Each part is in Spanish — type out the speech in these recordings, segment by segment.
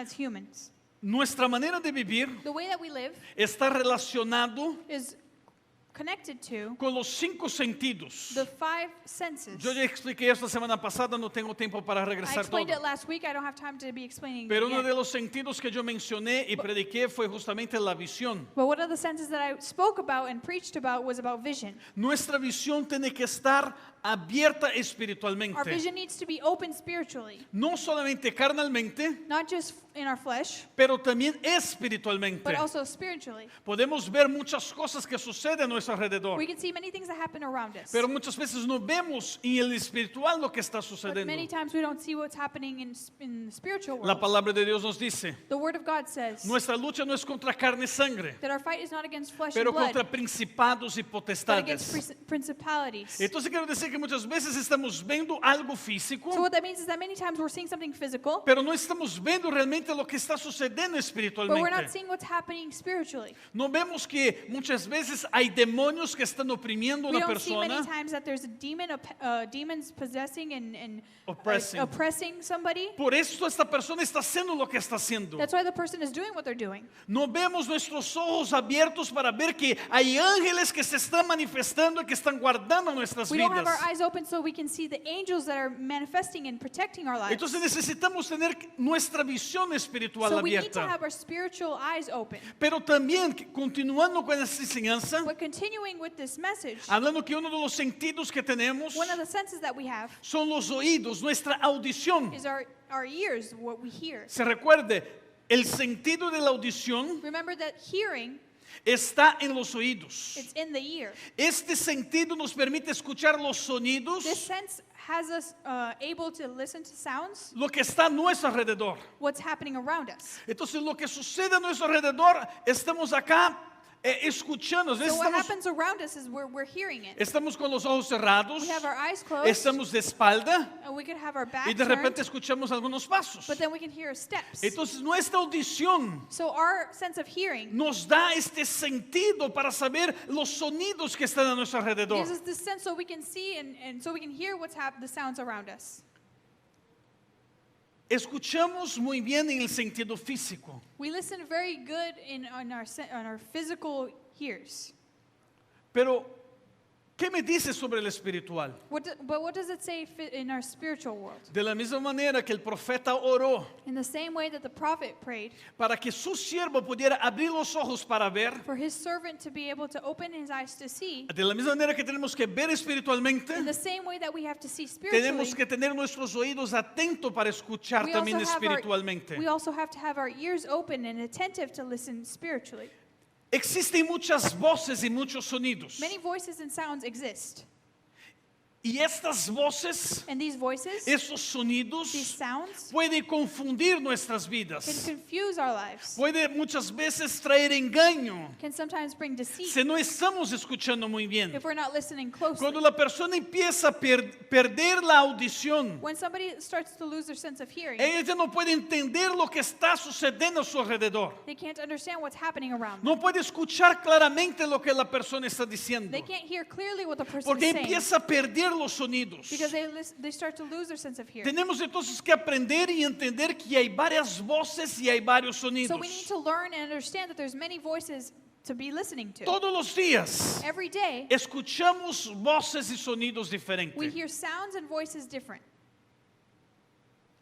as humans. Nuestra manera de vivir The way that we live está relacionado is connected to con los 5 sentidos. the 5 senses. Yo ya expliqué esto la semana pasada, no tengo tiempo para I regresar explained todo. it last week. I don't have time to be explaining Pero it uno de again. los sentidos que yo mencioné y prediqué fue justamente la visión. But one of the senses that I spoke about and preached about was about vision. Nuestra visión tiene que estar abierta Our espiritualmente. vision needs to be open spiritually, No solamente carnalmente, not just in our flesh, pero también espiritualmente. but also spiritually. Podemos ver muchas cosas que suceden a nuestro alrededor, We can see many things that happen around us. pero muchas veces no vemos en el espiritual lo que está But many sucediendo. times we don't see what's happening in the spiritual La world. palabra de Dios nos dice, The Word of God says nuestra lucha no es contra carne y sangre, that our fight is not against flesh pero and blood, contra principados y but against potestades. principalities. Entonces quiero decir que muchas veces estamos viendo algo físico, So what that means is that many times we're seeing something physical, pero no estamos viendo realmente lo que está sucediendo but we're not espiritualmente. seeing what's happening spiritually. No vemos que muchas veces hay demonios que están oprimiendo a We una don't see many persona, times that there's a demons possessing and Oppressing. oppressing somebody. por eso esta persona está haciendo lo que está haciendo. That's why the person is doing what they're doing. No vemos nuestros ojos abiertos para ver que hay ángeles que se están manifestando y que están guardando nuestras We don't have our vidas. eyes open so we can see the angels that are manifesting and protecting our lives. Entonces necesitamos tener nuestra visión espiritual So we need to abierta. have our spiritual eyes open. Pero también, continuando con esta enseñanza, But continuing with this message, hablando que uno de los sentidos que tenemos one of the senses that we have son los oídos, nuestra audición. is our ears, what we hear. Se recuerde, el sentido de la audición Remember that hearing, está en los oídos. it's in the ear. Este sentido nos permite escuchar los This sonidos, sense has us able to listen to sounds, lo que está a nuestro alrededor. what's happening around us. Entonces lo que sucede a nuestro alrededor, estamos acá escuchando. A veces So what estamos, happens around us is we're hearing it. estamos con los ojos cerrados, We have our eyes closed, estamos de espalda and we could have our back y de repente turned, escuchamos algunos pasos. but then we can hear steps. Entonces nuestra audición So our sense of hearing nos da este sentido para saber los sonidos que están a nuestro alrededor. gives us this sense so we can see and so we can hear the sounds around us. Escuchamos muy bien en el sentido físico, We listen very good on our physical ears. pero ¿qué me dice sobre el espiritual? But what does it say in our spiritual world? De la misma manera que el profeta oró In the same way that the prophet prayed para que su siervo pudiera abrir los ojos para ver, for his servant to be able to open his eyes to see, de la misma manera que tenemos que ver espiritualmente, in the same way that we have to see tenemos spiritually, que tener nuestros oídos atentos para escuchar también espiritualmente. we also have to have our ears open and attentive to listen spiritually. Existen muchas voces y muchos sonidos. Many voices and sounds exist. Y estas voces, And these voices, esos these sonidos, sounds, pueden confundir nuestras can vidas. confuse our lives, Puede muchas veces traer engaño can sometimes bring deceit si no estamos escuchando muy bien. if we're not listening closely. Cuando la persona empieza a perder la audición, When somebody starts to lose their sense of hearing, ella ya no puede entender lo que está sucediendo a su alrededor. they can't understand what's happening around them. No puede escuchar claramente lo que la persona está diciendo. They can't hear clearly what the person Porque is saying empieza a perder los sonidos. because they start to lose their sense of hearing. Tenemos entonces que aprender y entender que hay varias voces y hay varios So sonidos. we need to learn and understand that there's many voices to be listening to. Todos los días Every day, escuchamos voces y sonidos we diferentes. hear sounds and voices different.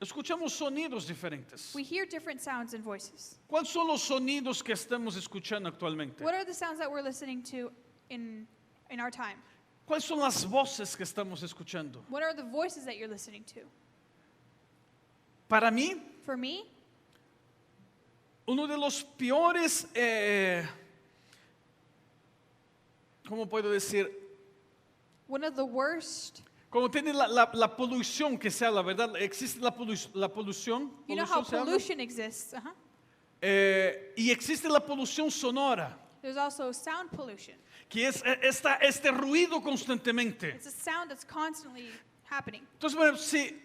Escuchamos sonidos diferentes. We hear different sounds and voices. ¿Cuáles son los sonidos que estamos escuchando actualmente? What are the sounds that we're listening to in our time? ¿Cuáles son las voces que estamos escuchando? What are the voices that you're listening to? Para mí, For me, uno de los peores, ¿cómo puedo decir? one of the worst, Como tiene la polución que sea, la verdad, existe la polución. you know how ¿Polución se habla? pollution exists. Y existe la polución sonora, There's also sound pollution. que es este ruido constantemente. It's a sound that's constantly happening. Entonces, bueno, si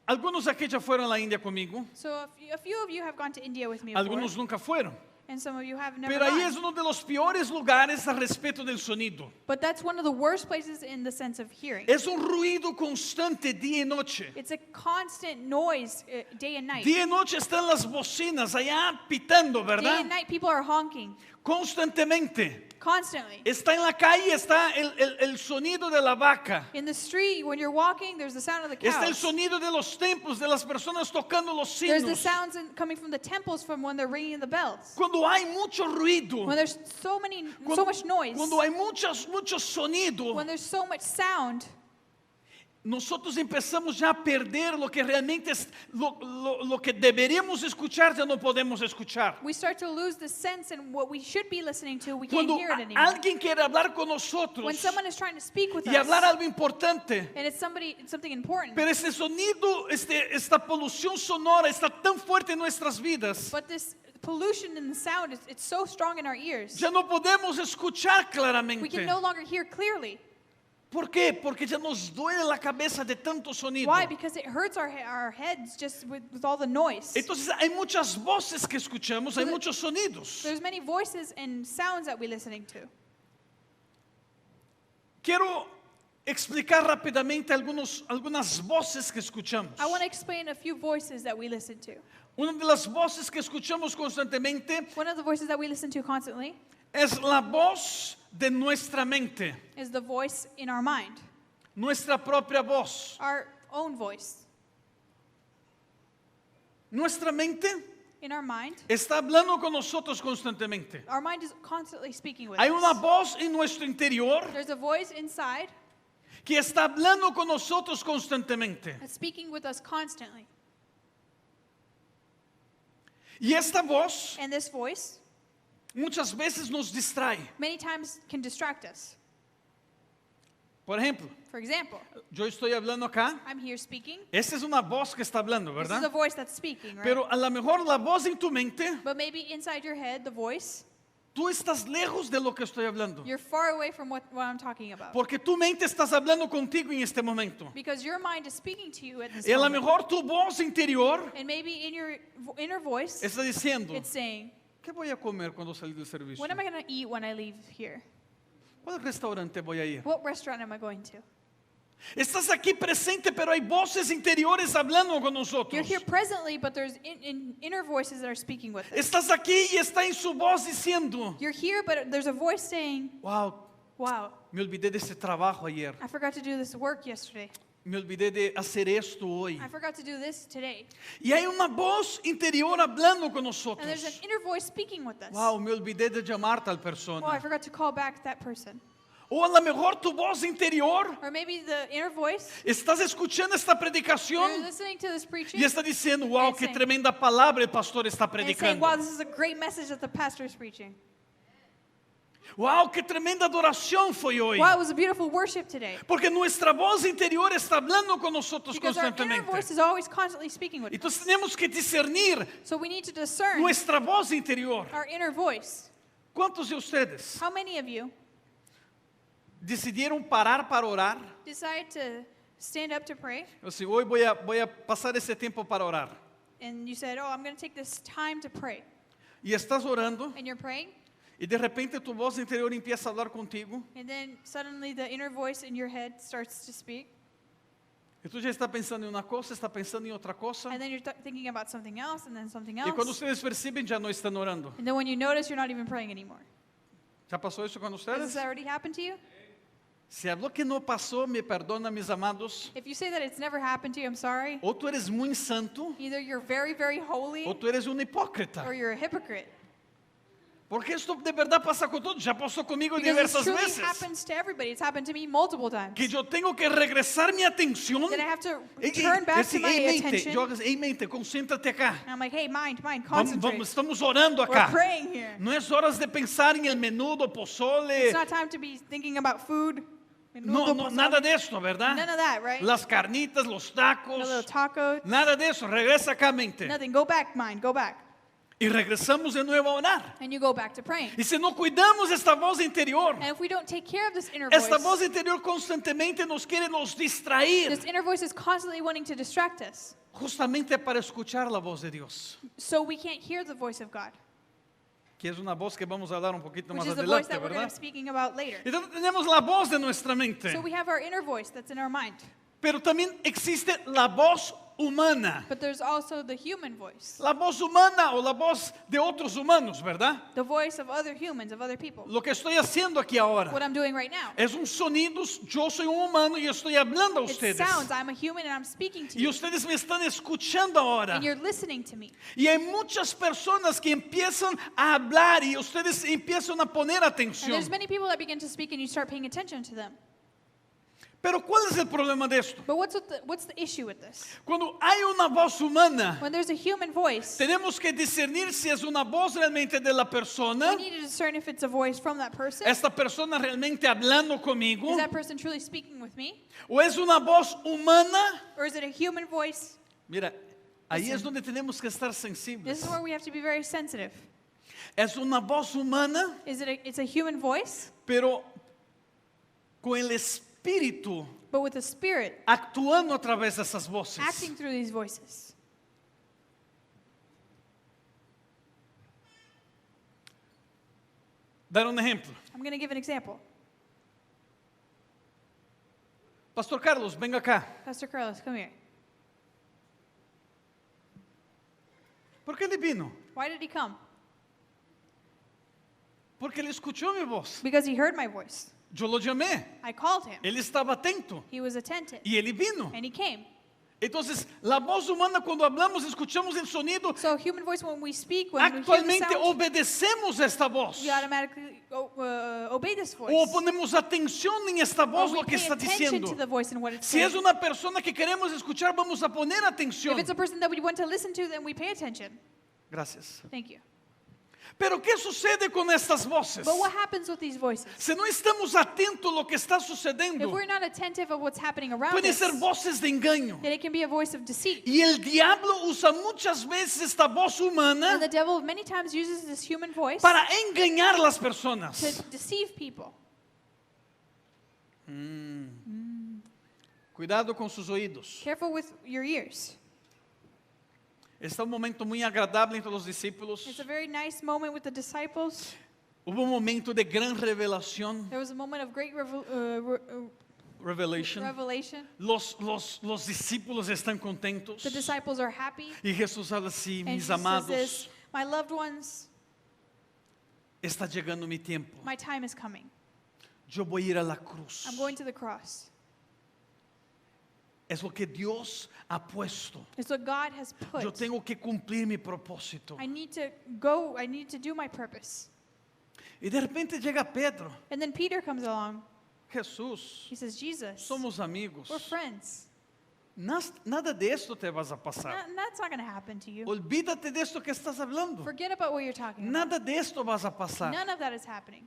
algunos aquí ya fueron a la India conmigo, So a few of you have gone to India with me before, algunos nunca fueron. And some of you have never Pero ahí es gone. uno de los peores lugares a respecto del sonido. But that's one of the worst places in the sense of hearing. Es un ruido constante día y noche. It's a constant noise day and night. Día y noche están las bocinas allá pitando, Day ¿verdad? and night people are honking Constantemente. constantly. Está en la calle, está el sonido de la vaca. In the street, when you're walking, there's the sound of the Está el cows. sonido de los templos, de las personas tocando los There's the signos. sounds coming from the temples from when they're ringing the bells. Cuando hay mucho ruido, When there's so much noise, cuando hay mucho sonido, when there's so much sound, nosotros empezamos ya a perder lo que realmente es lo que deberíamos escuchar, ya no podemos escuchar. we start to lose the sense and what we should be listening to, we can't Cuando hear it anymore. alguien quiere hablar con nosotros When someone is trying to speak with y hablar us, algo importante, and it's something important, pero ese sonido, esta polución sonora está tan fuerte en nuestras vidas, but this pollution in the sound, it's so strong in our ears, ya no podemos escuchar we claramente. can no longer hear clearly. ¿Por qué? Porque ya nos duele la cabeza de tanto sonido. Why? Because it hurts our heads just with all the noise. Entonces hay muchas voces que escuchamos, hay So the- muchos sonidos. There's many voices and sounds that we're listening to. Quiero explicar rápidamente algunas voces que escuchamos. I want to explain a few voices that we listen to. Una de las voces que escuchamos constantemente One of the voices that we listen to constantly es la voz de nuestra mente, is the voice in our mind, nuestra propia voz. our own voice. Nuestra mente In our mind, está hablando con nosotros constantemente. our mind is constantly speaking with Hay una us. voz en nuestro interior There's a voice inside que está hablando con nosotros constantemente. that's speaking with us constantly. Y esta voz And this voice muchas veces nos distrae. many times can distract us. Por ejemplo, For example, yo estoy hablando acá. I'm here speaking. Esta es una voz que está hablando, This is a ¿verdad? voice that's speaking, right? Pero a lo mejor la voz en tu mente, But maybe inside your head, the voice, tú estás lejos de lo que estoy hablando. you're far away from what I'm talking about. Porque tu mente estás hablando contigo en este momento. Because your mind is speaking to you at this Y a lo moment. mejor tu voz interior And maybe in your inner voice, está diciendo, it's saying, ¿qué voy a comer cuando salí del servicio? what am I going to eat when I leave here? ¿Cuál restaurante voy a ir? What restaurant am I going to? Estás aquí presente, pero hay voces interiores hablando con You're nosotros. here presently, but there's inner voices that are speaking with us. Estás aquí y está en su voz diciendo, You're here, but there's a voice saying, wow, wow, me olvidé de ese trabajo ayer. I forgot to do this work yesterday. Me olvidé de hacer esto hoy. I forgot to do this today. Y hay una voz interior hablando con And there's nosotros. an inner voice speaking with us. Wow, me olvidé de llamar a tal Oh, I persona. forgot to call back that person. O a lo mejor tu voz interior, Or maybe the inner voice, estás escuchando esta you're predicación listening to this preaching y está diciendo, wow, And qué saying- tremenda palabra el pastor está and it's saying, predicando. wow, this is a great message that the pastor is preaching. Wow, qué tremenda adoración fue hoy. Wow, it was a beautiful worship today. Porque nuestra voz interior está hablando con nosotros Because our inner constantemente. voice is always constantly speaking with us. Entonces tenemos que discernir So we need to discern nuestra voz interior. our inner voice. ¿Cuántos de ustedes How many of you decidieron parar para orar? decide to stand up to pray Así, hoy voy a pasar ese tiempo para orar. and you said, oh, I'm going to take this time to pray. Y estás orando And you're praying, y de repente tu voz interior empieza a hablar contigo. and then suddenly the inner voice in your head starts to speak. Y tú ya estás pensando en una cosa, estás pensando en otra cosa. And then you're thinking about something else, and then something Y cuando else. ustedes perciben ya no están orando. And then when you notice, you're not even praying anymore. ¿Ya pasó eso con Has ustedes? this already happened to you? Si habló que no pasó, me perdona, mis amados. If you say that it's never happened to you, I'm sorry. O tú eres muy santo, Either you're very, very holy, o tú eres un hipócrita. or you're a hypocrite. Porque esto de verdad pasa con todos. Ya pasó conmigo Because it diversas truly veces. happens to everybody. It's happened to me multiple times. Que yo tengo que regresar mi atención. Then I have to Ey, turn back to decir, my "Ey, mente, attention. yo hago, "Ey, mente, concéntrate acá. And I'm like, hey, mind, Vamos, concentrate. estamos orando We're acá. praying here. No es horas de pensar en el menudo, It's pozole. not time to be thinking about food. No, Menudo no, pozole. nada de esto, ¿verdad? None of that, right? Las carnitas, los No little tacos. taco. Nada de eso. Regresa acá, mente. Nothing. Go back, mind. Go back. Y regresamos de nuevo a orar. And you go back to praying. Y si no cuidamos esta voz interior, And if we don't take care of this inner esta voice, voz interior constantemente nos quiere nos distraer, this inner voice is constantly wanting to distract us. justamente para escuchar la voz de Dios. So we can't hear the voice of God. que es una voz que vamos a hablar un poquito which más is the voice adelante, that we're going ¿verdad? to be speaking about later. Entonces tenemos la voz de nuestra mente, So we have our inner voice that's in our mind, pero también existe la voz humana. but there's also the human voice, La voz humana o la voz de otros humanos, ¿verdad? the voice of other humans, of other people. Lo que estoy haciendo aquí ahora What I'm doing right now. es un sonido, yo soy un humano y estoy hablando a It ustedes. sounds, I'm a human and I'm speaking to Y you, ustedes me están escuchando ahora. and you're listening to me. Y hay muchas personas que empiezan a hablar y ustedes empiezan a poner And atención. there's many people that begin to speak and you start paying attention to them. Pero ¿cuál es el problema de esto? But what's the issue with this? Cuando hay una voz humana, When there's a human voice, tenemos que discernir si es una voz realmente de la persona, we need to discern if it's a voice from that person. esta persona realmente hablando conmigo, Is that person truly speaking with me? o es una voz humana. Or is it a human voice? Mira, ahí es Listen. donde tenemos que estar This sensibles. is where we have to be very sensitive. Es una voz humana, It's a human voice, pero con el espíritu but with the spirit actuando a través de esas voces. acting through these voices. Dar un ejemplo. I'm going to give an example. Pastor Carlos, venga acá. Pastor Carlos, come here. ¿Por qué él vino? Why did he come? Porque él escuchó mi voz. Because he heard my voice. Yo lo llamé. I called him. Él estaba atento. He was attentive. Y él vino. And he came. Entonces, la voz humana cuando hablamos, escuchamos el sonido, So human voice, when we speak, when we hear the actualmente sound, obedecemos a esta voz. we automatically obey this voice. O ponemos atención en esta Or voz, we lo que pay está attention diciendo. to the voice and what it's Si es saying. una persona que queremos escuchar, vamos a poner atención. If it's a person that we want to listen to, then we pay attention. Gracias. Thank you. Pero ¿qué sucede con estas voces? But what happens with these voices? Si no estamos atentos a lo que está If sucediendo, we're not attentive of what's happening around pueden us, ser voces de engaño. then it can be a voice of deceit. Y el diablo usa muchas veces esta voz humana And the devil many times uses this human voice para engañar a las personas. to deceive people. Cuidado con sus oídos. Careful with your ears. Está un momento muy agradable entre los discípulos. It's a very nice moment with the disciples. Hubo un momento de gran revelación. There was a moment of great Revelation. revelation. Los discípulos están contentos. The disciples are happy. Y Jesús habla así, And mis Jesus says amados, this, my loved ones, está llegando mi tiempo. my time is coming. Yo voy a ir a la cruz. I'm going to the cross. Es lo que Dios ha puesto. It's what God has Yo put. tengo que cumplir mi propósito. I need to go. I need to do my purpose. Y de repente llega Pedro. And then Peter comes along. Jesús, He says, Jesus, somos amigos. we're friends. Nada de esto te vas a pasar. That's not going to happen to you. Olvídate de esto que estás hablando. Forget about what you're talking about. Nada de esto vas a pasar. None of that is happening.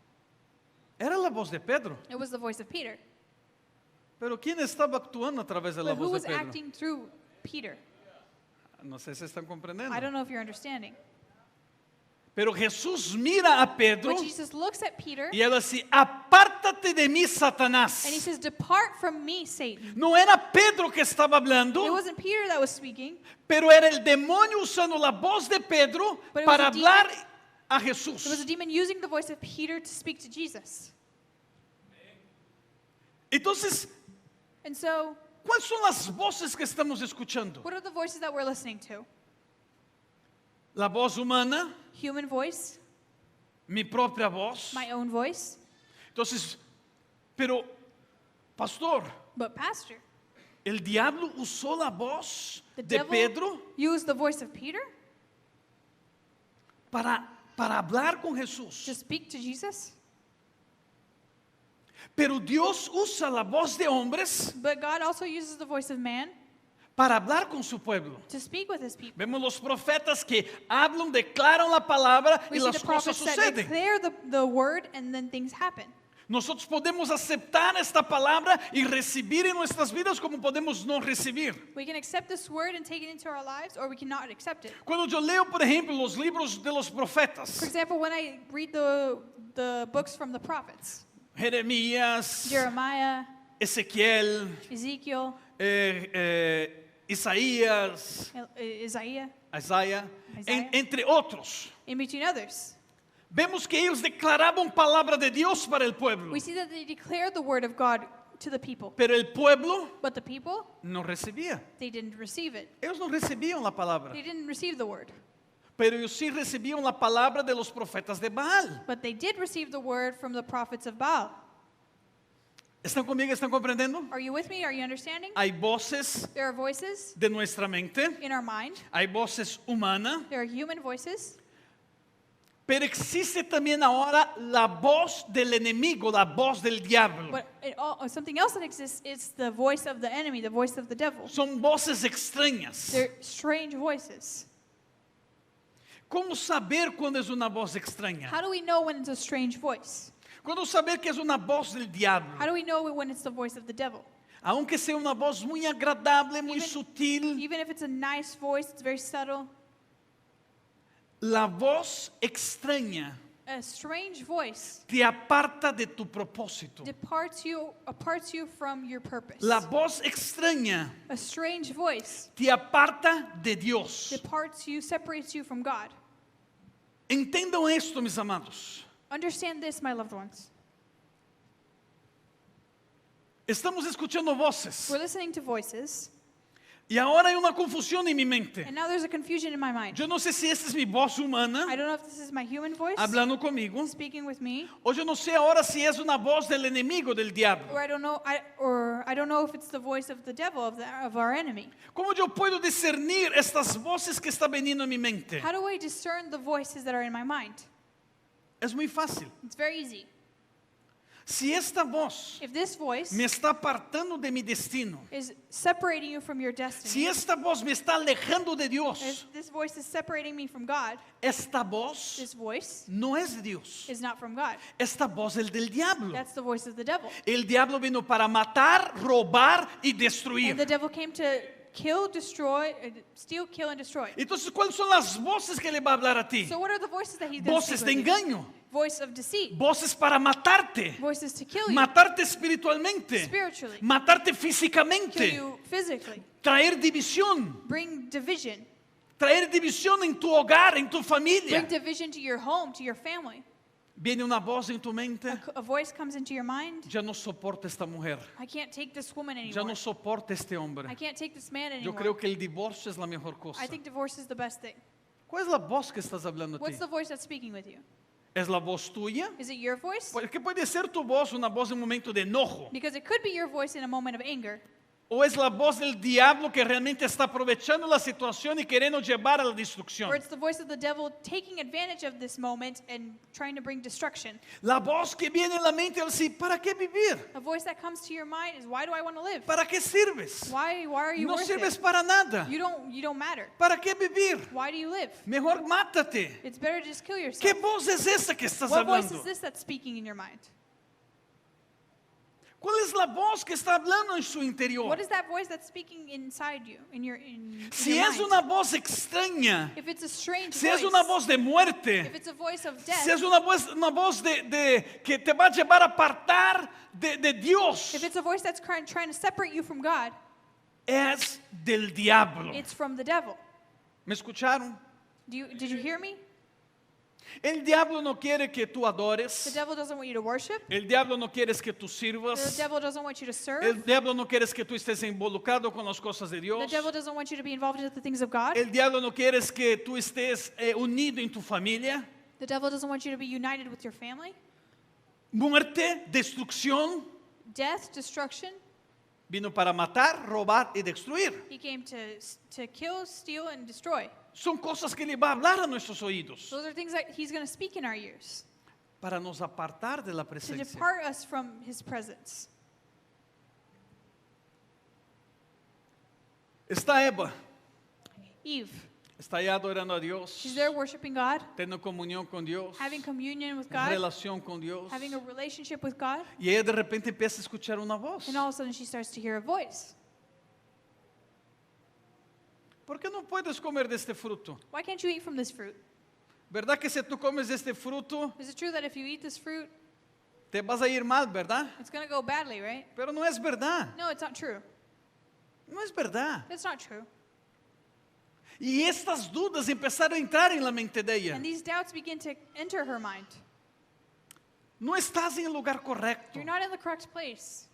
Era la voz de Pedro. It was the voice of Peter. Pero ¿quién estaba actuando a través de la But who voz was de Pedro? acting through Peter? No sé si están comprendiendo. I don't know if you're understanding. Pero Jesús mira a Pedro But Jesus looks at Peter y él dice, apártate de mí, Satanás. and he says, depart from me, Satan. No era Pedro que estaba It hablando, wasn't Peter that was speaking. pero era el demonio usando la voz de Pedro But it was para a demon. hablar a It was a Jesús. demon using the voice of Peter to speak to Jesus. Entonces, And so, ¿cuáles son las voces que estamos escuchando? what are the voices that we're listening to? La voz humana, Human voice, mi propia voz. my own voice. Entonces, pero, pastor, But pastor, el diablo usó la voz the de devil Pedro used the voice of Peter para hablar con to Jesús. speak to Jesus. Pero Dios usa la voz de hombres But God also uses the voice of man para hablar con su pueblo. to speak with his people. Vemos los profetas que hablan, declaran la palabra We y see las the cosas prophets that suceden. declare the word and then things happen. Nosotros podemos aceptar esta palabra y recibir en nuestras vidas como podemos no recibir. We can accept this word and take it into our lives, or we cannot accept it. Cuando yo leo, por ejemplo, los libros de los profetas, For example, when I read the books from the prophets, Jeremías, Jeremiah, Ezequiel, Ezekiel, Isaías, Isaiah, Isaiah, Isaiah. entre otros, in between others, Vemos que ellos declaraban palabra de Dios para el pueblo, We see that they declared the word of God to the people. pero el pueblo But the people, no recibía. they didn't receive it. Ellos no recibían la palabra, They didn't receive the word. pero ellos sí recibían la palabra de los profetas de Baal. But they did receive the word from the prophets of Baal. ¿Están conmigo? ¿Están comprendiendo? Are you with me? Are you understanding? Hay voces There are voices de nuestra mente, in our mind. hay voces humanas, There are human voices. pero existe también ahora la voz del enemigo, la voz del diablo. But something else that exists is the voice of the enemy, the voice of the devil. Son voces extrañas. They're strange voices. ¿Cómo saber cuando es una voz extraña? How do we know when it's a strange voice? ¿Cómo saber que es una voz del diablo? How do we know when it's the voice of the devil? Aunque sea una voz muy agradable, muy Even- sutil, Even if it's a nice voice, it's very subtle. la voz extraña A strange voice te aparta de tu propósito. departs you from your purpose. La voz extraña A strange voice te aparta de Dios. separates you from God. Entendan esto, mis amados. Understand this, my loved ones. Estamos escuchando voces We're listening to voices, y ahora hay una confusión en mi mente. and now there's a confusion in my mind. Yo no sé si esta es mi voz humana I don't know if this is my human voice hablando conmigo, speaking with me, o yo no sé ahora si es una voz del enemigo, del diablo. or I don't know if it's the voice of the devil, of our enemy. ¿Cómo yo puedo discernir estas voces que están veniendo en mi mente? How do I discern the voices that are in my mind? Es muy fácil. It's very easy. Si esta voz If this voice me está apartando de mi destino, is separating you from your destiny, si esta voz me está alejando de if Dios, this voice is separating me from God, esta voz this voice no es de Dios. is not from God. Esta voz es del diablo. That's the voice of the devil. El diablo vino para matar, robar y And the destruir. devil came to kill, destroy, steal, kill, and destroy. Entonces, ¿cuáles son las voces que le va a hablar a ti? So what are the voices that he's going to Voces speak de with you? engaño, Voice of deceit, voces para matarte, voices to kill you matarte espiritualmente, spiritually, matarte kill físicamente, you physically, traer división, bring division, en tu hogar, en tu familia. bring division to your home, to your family. Viene una voz en tu mente, A voice comes into your mind. ya no soporta esta mujer, I can't take this woman ya anymore. no soporta este hombre. I can't take this man Yo anymore. creo que el divorcio es la mejor cosa. I think divorce is the best thing. ¿Cuál es la voz que estás hablando a ti? What's the voice that's speaking with you? ¿Es la voz tuya? Is it your voice? Porque puede ser tu voz una voz en un momento de enojo. Because it could be your voice in a moment of anger. ¿O es la voz del diablo que realmente está aprovechando la situación y queriendo llevar a la destrucción? Or it's the voice of the devil taking advantage of this moment and trying to bring destruction. La voz que viene en la mente es decir, ¿para qué vivir? A voice that comes to your mind is, why do I want to live? ¿Para qué sirves? Why are you No worth sirves it? para nada. You don't matter. ¿Para qué vivir? Why do you live? Mejor mátate. It's better to just kill ¿Qué yourself. voz es esa que estás What voice hablando? is this that's speaking in your mind? ¿Cuál es la voz que está hablando en su interior? What is that voice that's speaking inside you, in your Si your es mind? una voz extraña, If it's a strange si voice, es una voz de muerte, if it's a voice of si death, es una voz que te va a llevar a apartar de Dios, if it's a voice that's trying to separate you from God, es del diablo. it's from the devil. ¿Me escucharon? Did you hear me? El diablo no quiere que tú The adores. devil doesn't want you to worship. El diablo no quiere que tú The sirvas. devil doesn't want you to serve. El diablo no quiere que tú estés involucrado con las cosas de The Dios. devil doesn't want you to be involved in the things of God. El diablo no quiere que tú estés unido en tu familia. The devil doesn't want you to be united with your family. Muerte, destrucción. Death, destruction. Vino para matar, robar y destruir. He came to kill, steal, and destroy. Son cosas que le va a hablar a nuestros oídos Those are things that he's going to speak in our ears para nos apartar de la to presencia. depart us from his presence. Está Eva, Eve, está allá adorando a Dios, she's there worshiping God, teniendo comunión con Dios, having communion with God, relación con Dios. having a relationship with God, Y ella de repente empieza a escuchar una voz. and all of a sudden she starts to hear a voice. ¿Por qué no puedes comer de este fruto? Why can't you eat from this fruit? ¿Verdad que si tú comes de este fruto, Is it true that if you eat this fruit, te vas a ir mal, verdad? it's going to go badly, right? Pero no es verdad. No, it's not true. No es verdad. That's not true. Y estas dudas empezaron a entrar en la mente de ella. And these doubts begin to enter her mind. No estás en el lugar correcto. You're not in the correct place.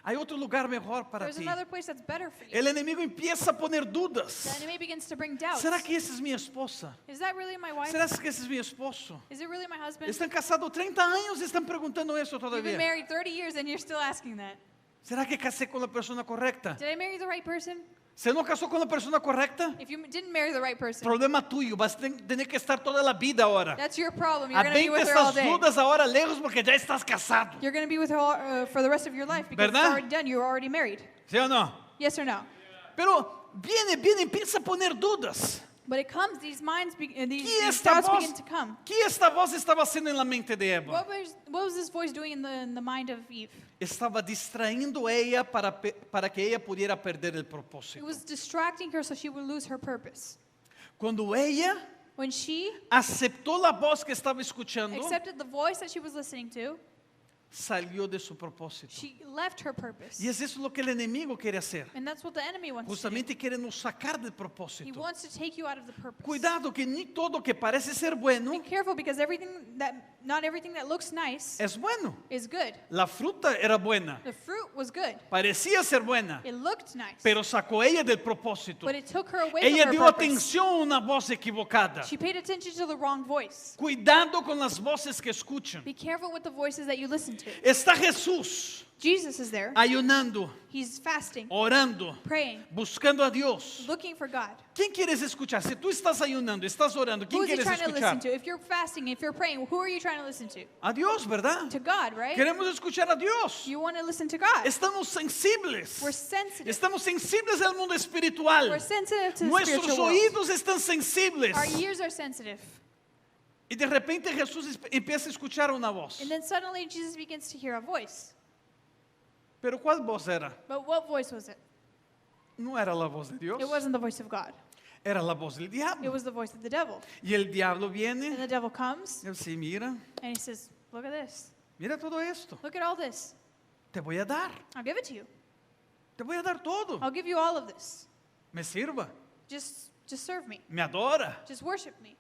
Hay otro lugar mejor para There's ti. another place that's better for you. El enemigo empieza a poner The dudas. enemy begins to bring doubts. ¿Será que esa es mi esposa? Is that really my wife? ¿Será que ese es mi esposo? Is it really my husband? Están casados 30 años y están preguntando eso You've been todavía. married 30 years and you're still asking that. ¿Será que casé con la persona correcta? Did I marry the right person? ¿Se no casó con la persona correcta? If you didn't marry the right person, Problema tuyo, vas a tener que estar toda la vida ahora. that's your problem. You're going to be Avente with her all estas day. dudas ahora lejos porque ya estás casado. You're going to be with her for the rest of your life because it's ¿Verdad? already done. You're already married. ¿Sí o no? Yes or no? Pero viene, empieza a poner dudas. But it comes, these minds, these ¿Qué esta doubts voz, begin to come. qué esta voz estaba haciendo en la mente de Eva? What was this voice doing in the mind of Eve? Estaba distrayendo a ella para que ella pudiera perder el It propósito. was distracting her so she would lose her purpose. Cuando ella When she aceptó la voz que estaba escuchando, accepted the voice that she was listening to, salió de su propósito. she left her purpose. Y es eso lo que el enemigo quiere hacer. And that's what the enemy wants to do. Justamente quiere nos sacar del He propósito. wants to take you out of the purpose. Cuidado que ni todo que parece ser bueno Be careful because not everything that looks nice es bueno. is good. La fruta era buena, The fruit was good. parecía ser buena, It looked nice. pero sacó ella del propósito. But it took her away Ella from her dio purpose. atención a una voz equivocada. She paid attention to the wrong voice. Cuidado con las voces que escuchan. Be careful with the voices that you listen to. Está Jesús Jesus is there. ayunando, He's fasting, orando, praying, buscando a Dios. looking for God. ¿Quién quieres escuchar? Si tú estás ayunando, estás orando, ¿quién Who is he quieres trying to listen escuchar? to? If you're fasting, if you're praying, who are you trying to listen to? A Dios, ¿verdad? To God, right? Queremos escuchar a Dios. You want to listen to God. Estamos sensibles. We're sensitive. Estamos sensibles al mundo espiritual. We're sensitive to the Nuestros spiritual world. oídos están sensibles. Our ears are sensitive. Y de repente Jesús empieza a escuchar una voz. And then suddenly Jesus begins to hear a voice. Pero ¿cuál voz era? But what voice was it? No era la voz de Dios. It wasn't the voice of God. Era la voz del It diablo. was the voice of the devil. Y el diablo And viene. the devil comes Y él sí, mira, and he says, look at this. mira todo esto. Look at all this. Te voy a dar. I'll give it to you. Te voy a dar todo. I'll give you all of this. Me sirva. Just serve me. Me adora. Just worship me.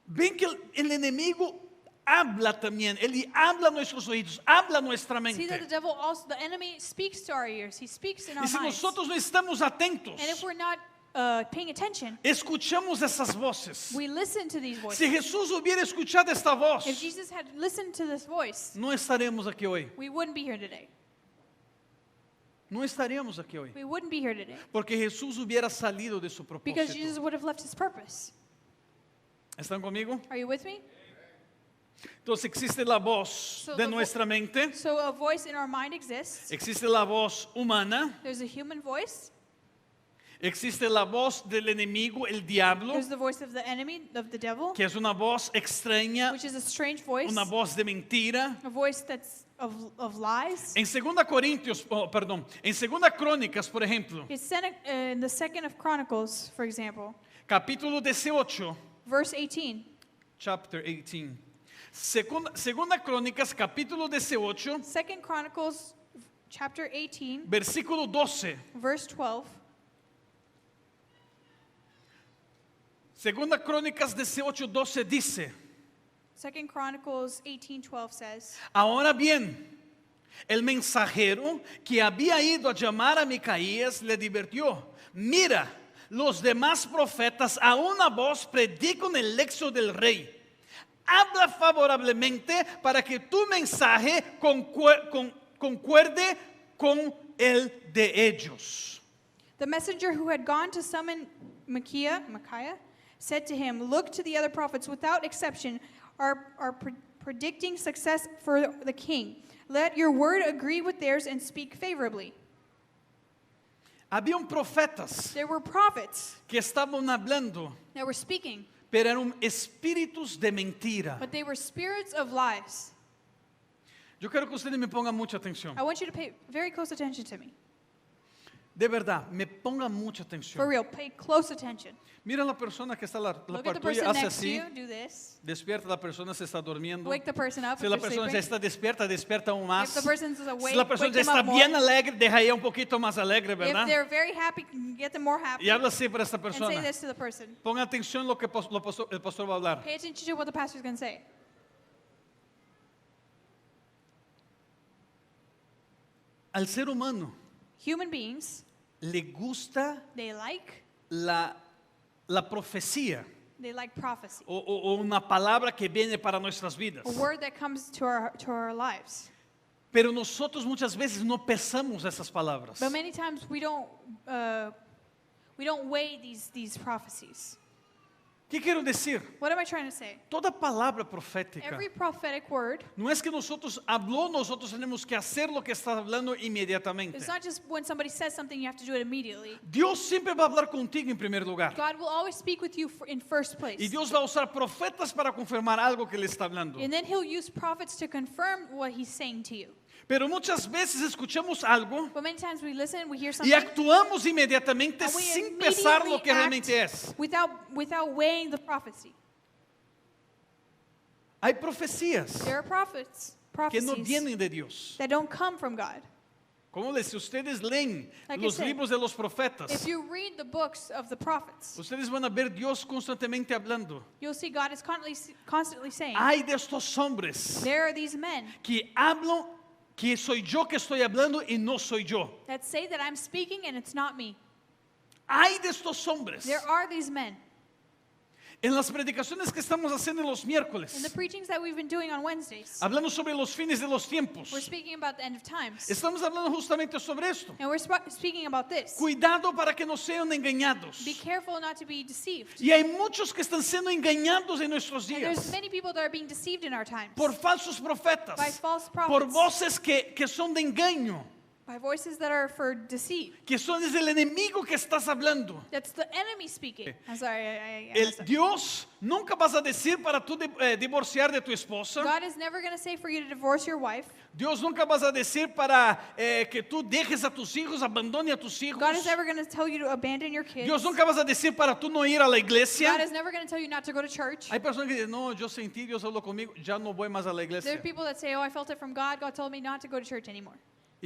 Ven que el enemigo habla también. Él habla a nuestros oídos, habla a nuestra See that the mente. devil also, the enemy speaks to our ears. He speaks in our Y si minds. nosotros no estamos atentos, And if we're not paying attention, escuchamos esas voces. we listen to these voices. Si Jesús hubiera escuchado esta voz, If Jesus had listened to this voice, no estaremos aquí hoy. we wouldn't be here today. No estaríamos aquí hoy. We wouldn't be here today. Porque Jesús hubiera salido de su Because Jesus propósito. would have left his purpose. ¿Están conmigo? Are you with me? Entonces existe la voz So de the vo- nuestra mente, So a voice in our mind exists. existe la voz humana, There's a human voice. existe la voz del enemigo, el diablo, There's the voice of the enemy, of the devil, que es una voz extraña, which is a strange voice. una voz de mentira. A voice that's of lies. En 2 Corintios, perdón, en 2 Crónicas, por ejemplo, It's in the second of Chronicles, for example, capítulo 18, verse 18. chapter 18. Segunda Crónicas, capítulo 18, Second Chronicles, chapter 18, versículo 12. verse 12. Segunda Crónicas 18, 12 dice: Second Chronicles 18:12 says, Ahora bien, el mensajero que había ido a llamar a Micaías le advirtió: Mira, los demás profetas a una voz predican el éxodo del rey. Habla favorablemente para que tu mensaje concuerde con el de ellos. The messenger who had gone to summon Micaiah said to him, Look to the other prophets without exception are predicting success for the king. Let your word agree with theirs and speak favorably. Habían profetas There were prophets que estaban hablando, that were speaking, pero eran espíritus de mentira. but they were spirits of lies. Yo quiero que ustedes me pongan mucha atención. I want you to pay very close attention to me. De verdad, me ponga mucha For atención. real, pay close attention. Mira la persona que está la Look par at the tuya, person hace next to así. you. Do this. Despierta, la persona se está durmiendo. Wake the person up Si if la they're persona ya sleeping. está despierta, despierta aún más. If the person's awake, Si la persona wake ya them está up more. bien alegre, deja ella un poquito más alegre, If ¿verdad? they're very happy, get them more happy. Y habla así para esta And say persona. this to the person. Ponga atención lo que el pastor va a hablar. Pay attention to what the pastor's going to say. Al ser humano Human beings, le gusta they like la profecía prophecy. o una palabra que viene para nuestras vidas. A word that comes to our lives. Pero nosotros muchas veces no pesamos esas palabras. But many times we don't weigh these prophecies. ¿Qué quiero decir? What am I trying to say? Toda palabra profética. Every prophetic word, No es que nosotros tenemos que hacer lo que está hablando inmediatamente. it's not just when somebody says something you have to do it immediately. Dios siempre va a hablar contigo en primer lugar. God will always speak with you in first place. Y Dios va a usar profetas para confirmar algo que le está hablando. And then he'll use prophets to confirm what he's saying to you. Pero muchas veces escuchamos algo But many times we listen, we hear y something, actuamos inmediatamente and we sin pesar lo que immediately realmente act es. without weighing the prophecy. Hay profecías There are que no prophecies vienen de Dios. that don't come from God. Como si ustedes leen Like I los said, libros de los profetas, If you read the books of the prophets, ustedes van a ver Dios constantemente hablando. you'll see God is constantly saying, Hay de estos hombres there are these men que hablan que soy yo que estoy hablando y no soy yo. that say that I'm speaking and it's not me. Hay de estos hombres. There are these men. En las predicaciones que estamos haciendo en los In the miércoles, preachings that we've been doing on Wednesdays, hablando sobre los fines de los tiempos, we're speaking about the end of times. estamos hablando justamente sobre esto. And we're speaking about this. Cuidado para que no sean engañados. Be careful not to be deceived. Y hay muchos que están siendo engañados en nuestros And there's días many people that are being deceived in our times por falsos profetas, by false por prophets, voces que son de engaño, by voices that are for deceit. que son desde el enemigo que estás hablando. That's the enemy speaking. I'm sorry, I El messed up. Dios nunca vas a decir para tú divorciar de tu esposa. God is never going to say for you to divorce your wife. Dios nunca vas a decir para que tú dejes a tus hijos, abandone a tus hijos. God is never going to tell you to abandon your kids. Dios nunca vas a decir para tú no ir a la God iglesia. is never going to tell you not to go to church. Hay personas que dicen, no, yo sentí, Dios habló conmigo, ya no voy más a la There are iglesia. people that say, oh, I felt it from God. God told me not to go to church anymore.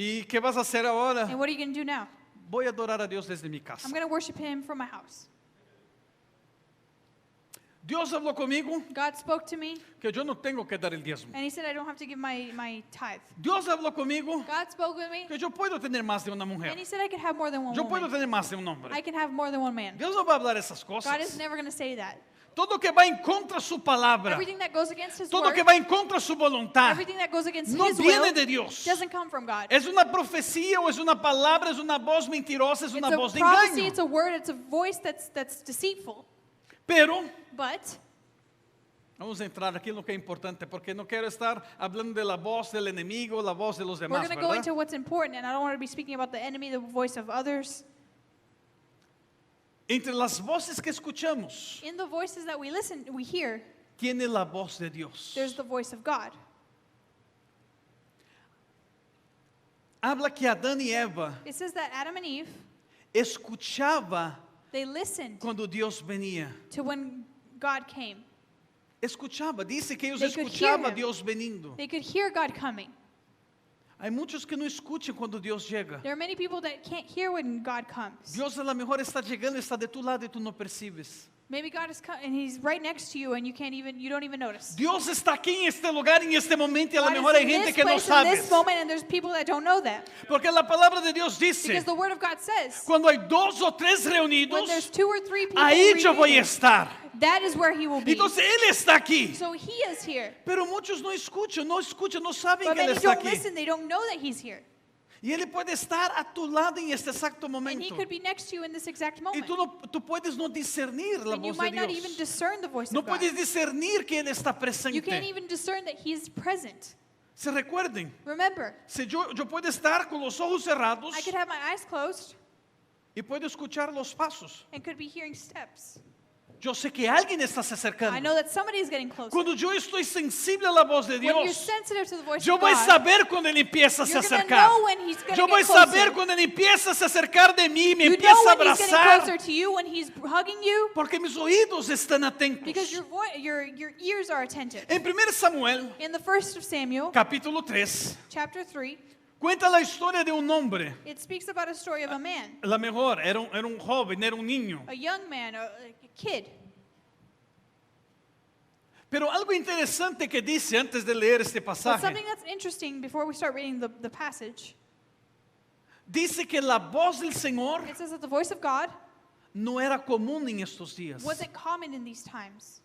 ¿Y qué vas a hacer ahora? And what are you going to do now? Voy a adorar a Dios desde mi casa. I'm going to worship him from my house. Dios habló conmigo God spoke to me, que yo no tengo que dar el diezmo. and he said I don't have to give my tithe. Dios habló conmigo God spoke with me, que yo puedo tener más de una and mujer. he said I could have more than one Yo puedo woman. tener más de un hombre. I can have more than one man. Dios no va a hablar esas God is cosas. never going to say that. Todo que va en contra de su palabra, Everything that goes against his todo word, que va en contra de su voluntad, everything that goes against no his viene will, de Dios. doesn't come from God. Es una profecía o es una palabra, es una voz mentirosa, es una It's voz a de prophecy, engaño. it's a word, it's a voice that's deceitful. Pero But vamos a entrar aquí en lo que es importante, porque no quiero estar hablando de la voz del enemigo, la voz de los we're demás, going to go ¿verdad? into what's important, and I don't want to be speaking about the enemy, the voice of others. Entre las voces que escuchamos, In the voices that we hear, tiene la voz de Dios. there's the voice of God. Habla que Adán y Eva It says that Adam and Eve, escuchaba they listened cuando Dios venía. to when God came. Escuchaba, dice que ellos They could hear escuchaban a him. Dios veniendo. They could hear God coming. Hay muchos que no escuchan cuando Dios llega. There are many people that can't hear when God comes. Dios a lo mejor está llegando, está de tu lado y tú no percibes. Maybe God is coming and he's right next to you and you don't even notice. Dios está aquí en este lugar, en este momento, y a lo God mejor is hay in gente this que no place, in sabe. this moment, and there's people that don't know that. Porque la palabra de Dios dice, Because the word of God says, cuando hay dos o tres when reunidos, there's 2 or 3 people ahí yo voy a reunited, estar. that is where he will be. Entonces Él está aquí. So he is here. Pero muchos no escuchan, no saben But que Él many está don't aquí. listen, they don't know that he's here. Y Él puede estar a tu lado en este exacto And he momento. could be next to you in this exact Y moment. tú puedes no discernir la And you voz de might not even Dios. discern the voice No of God. puedes discernir que Él está You can't presente. even discern that he is present. Se recuerden, Remember, si yo puedo estar con los ojos cerrados I could have my eyes closed y puedo escuchar los pasos. and could be hearing steps. yo sé que alguien está se I acercando. know that somebody is getting closer. Cuando yo estoy sensible a la voz de When you're Dios, sensitive to the voice yo of voy a God, saber cuando Él empieza a se you're gonna acercar. know when he's gonna Yo voy a get closer. saber cuando Él empieza a se acercar de mí, me you empieza a know when he's getting abrazar, closer to you, when he's hugging you, porque mis oídos están because atentos. your ears are attentive. En 1 Samuel, In the first of Samuel, capítulo 3, chapter 3, cuenta la historia de un hombre. it speaks about a story of a man, La mejor, era un joven, era un niño. a young man, a kid. Pero algo interesante que dice antes de leer este But pasaje, something that's interesting before we start reading the passage, dice que la voz del Señor it says that the voice of God no era común en estos días. wasn't common in these times.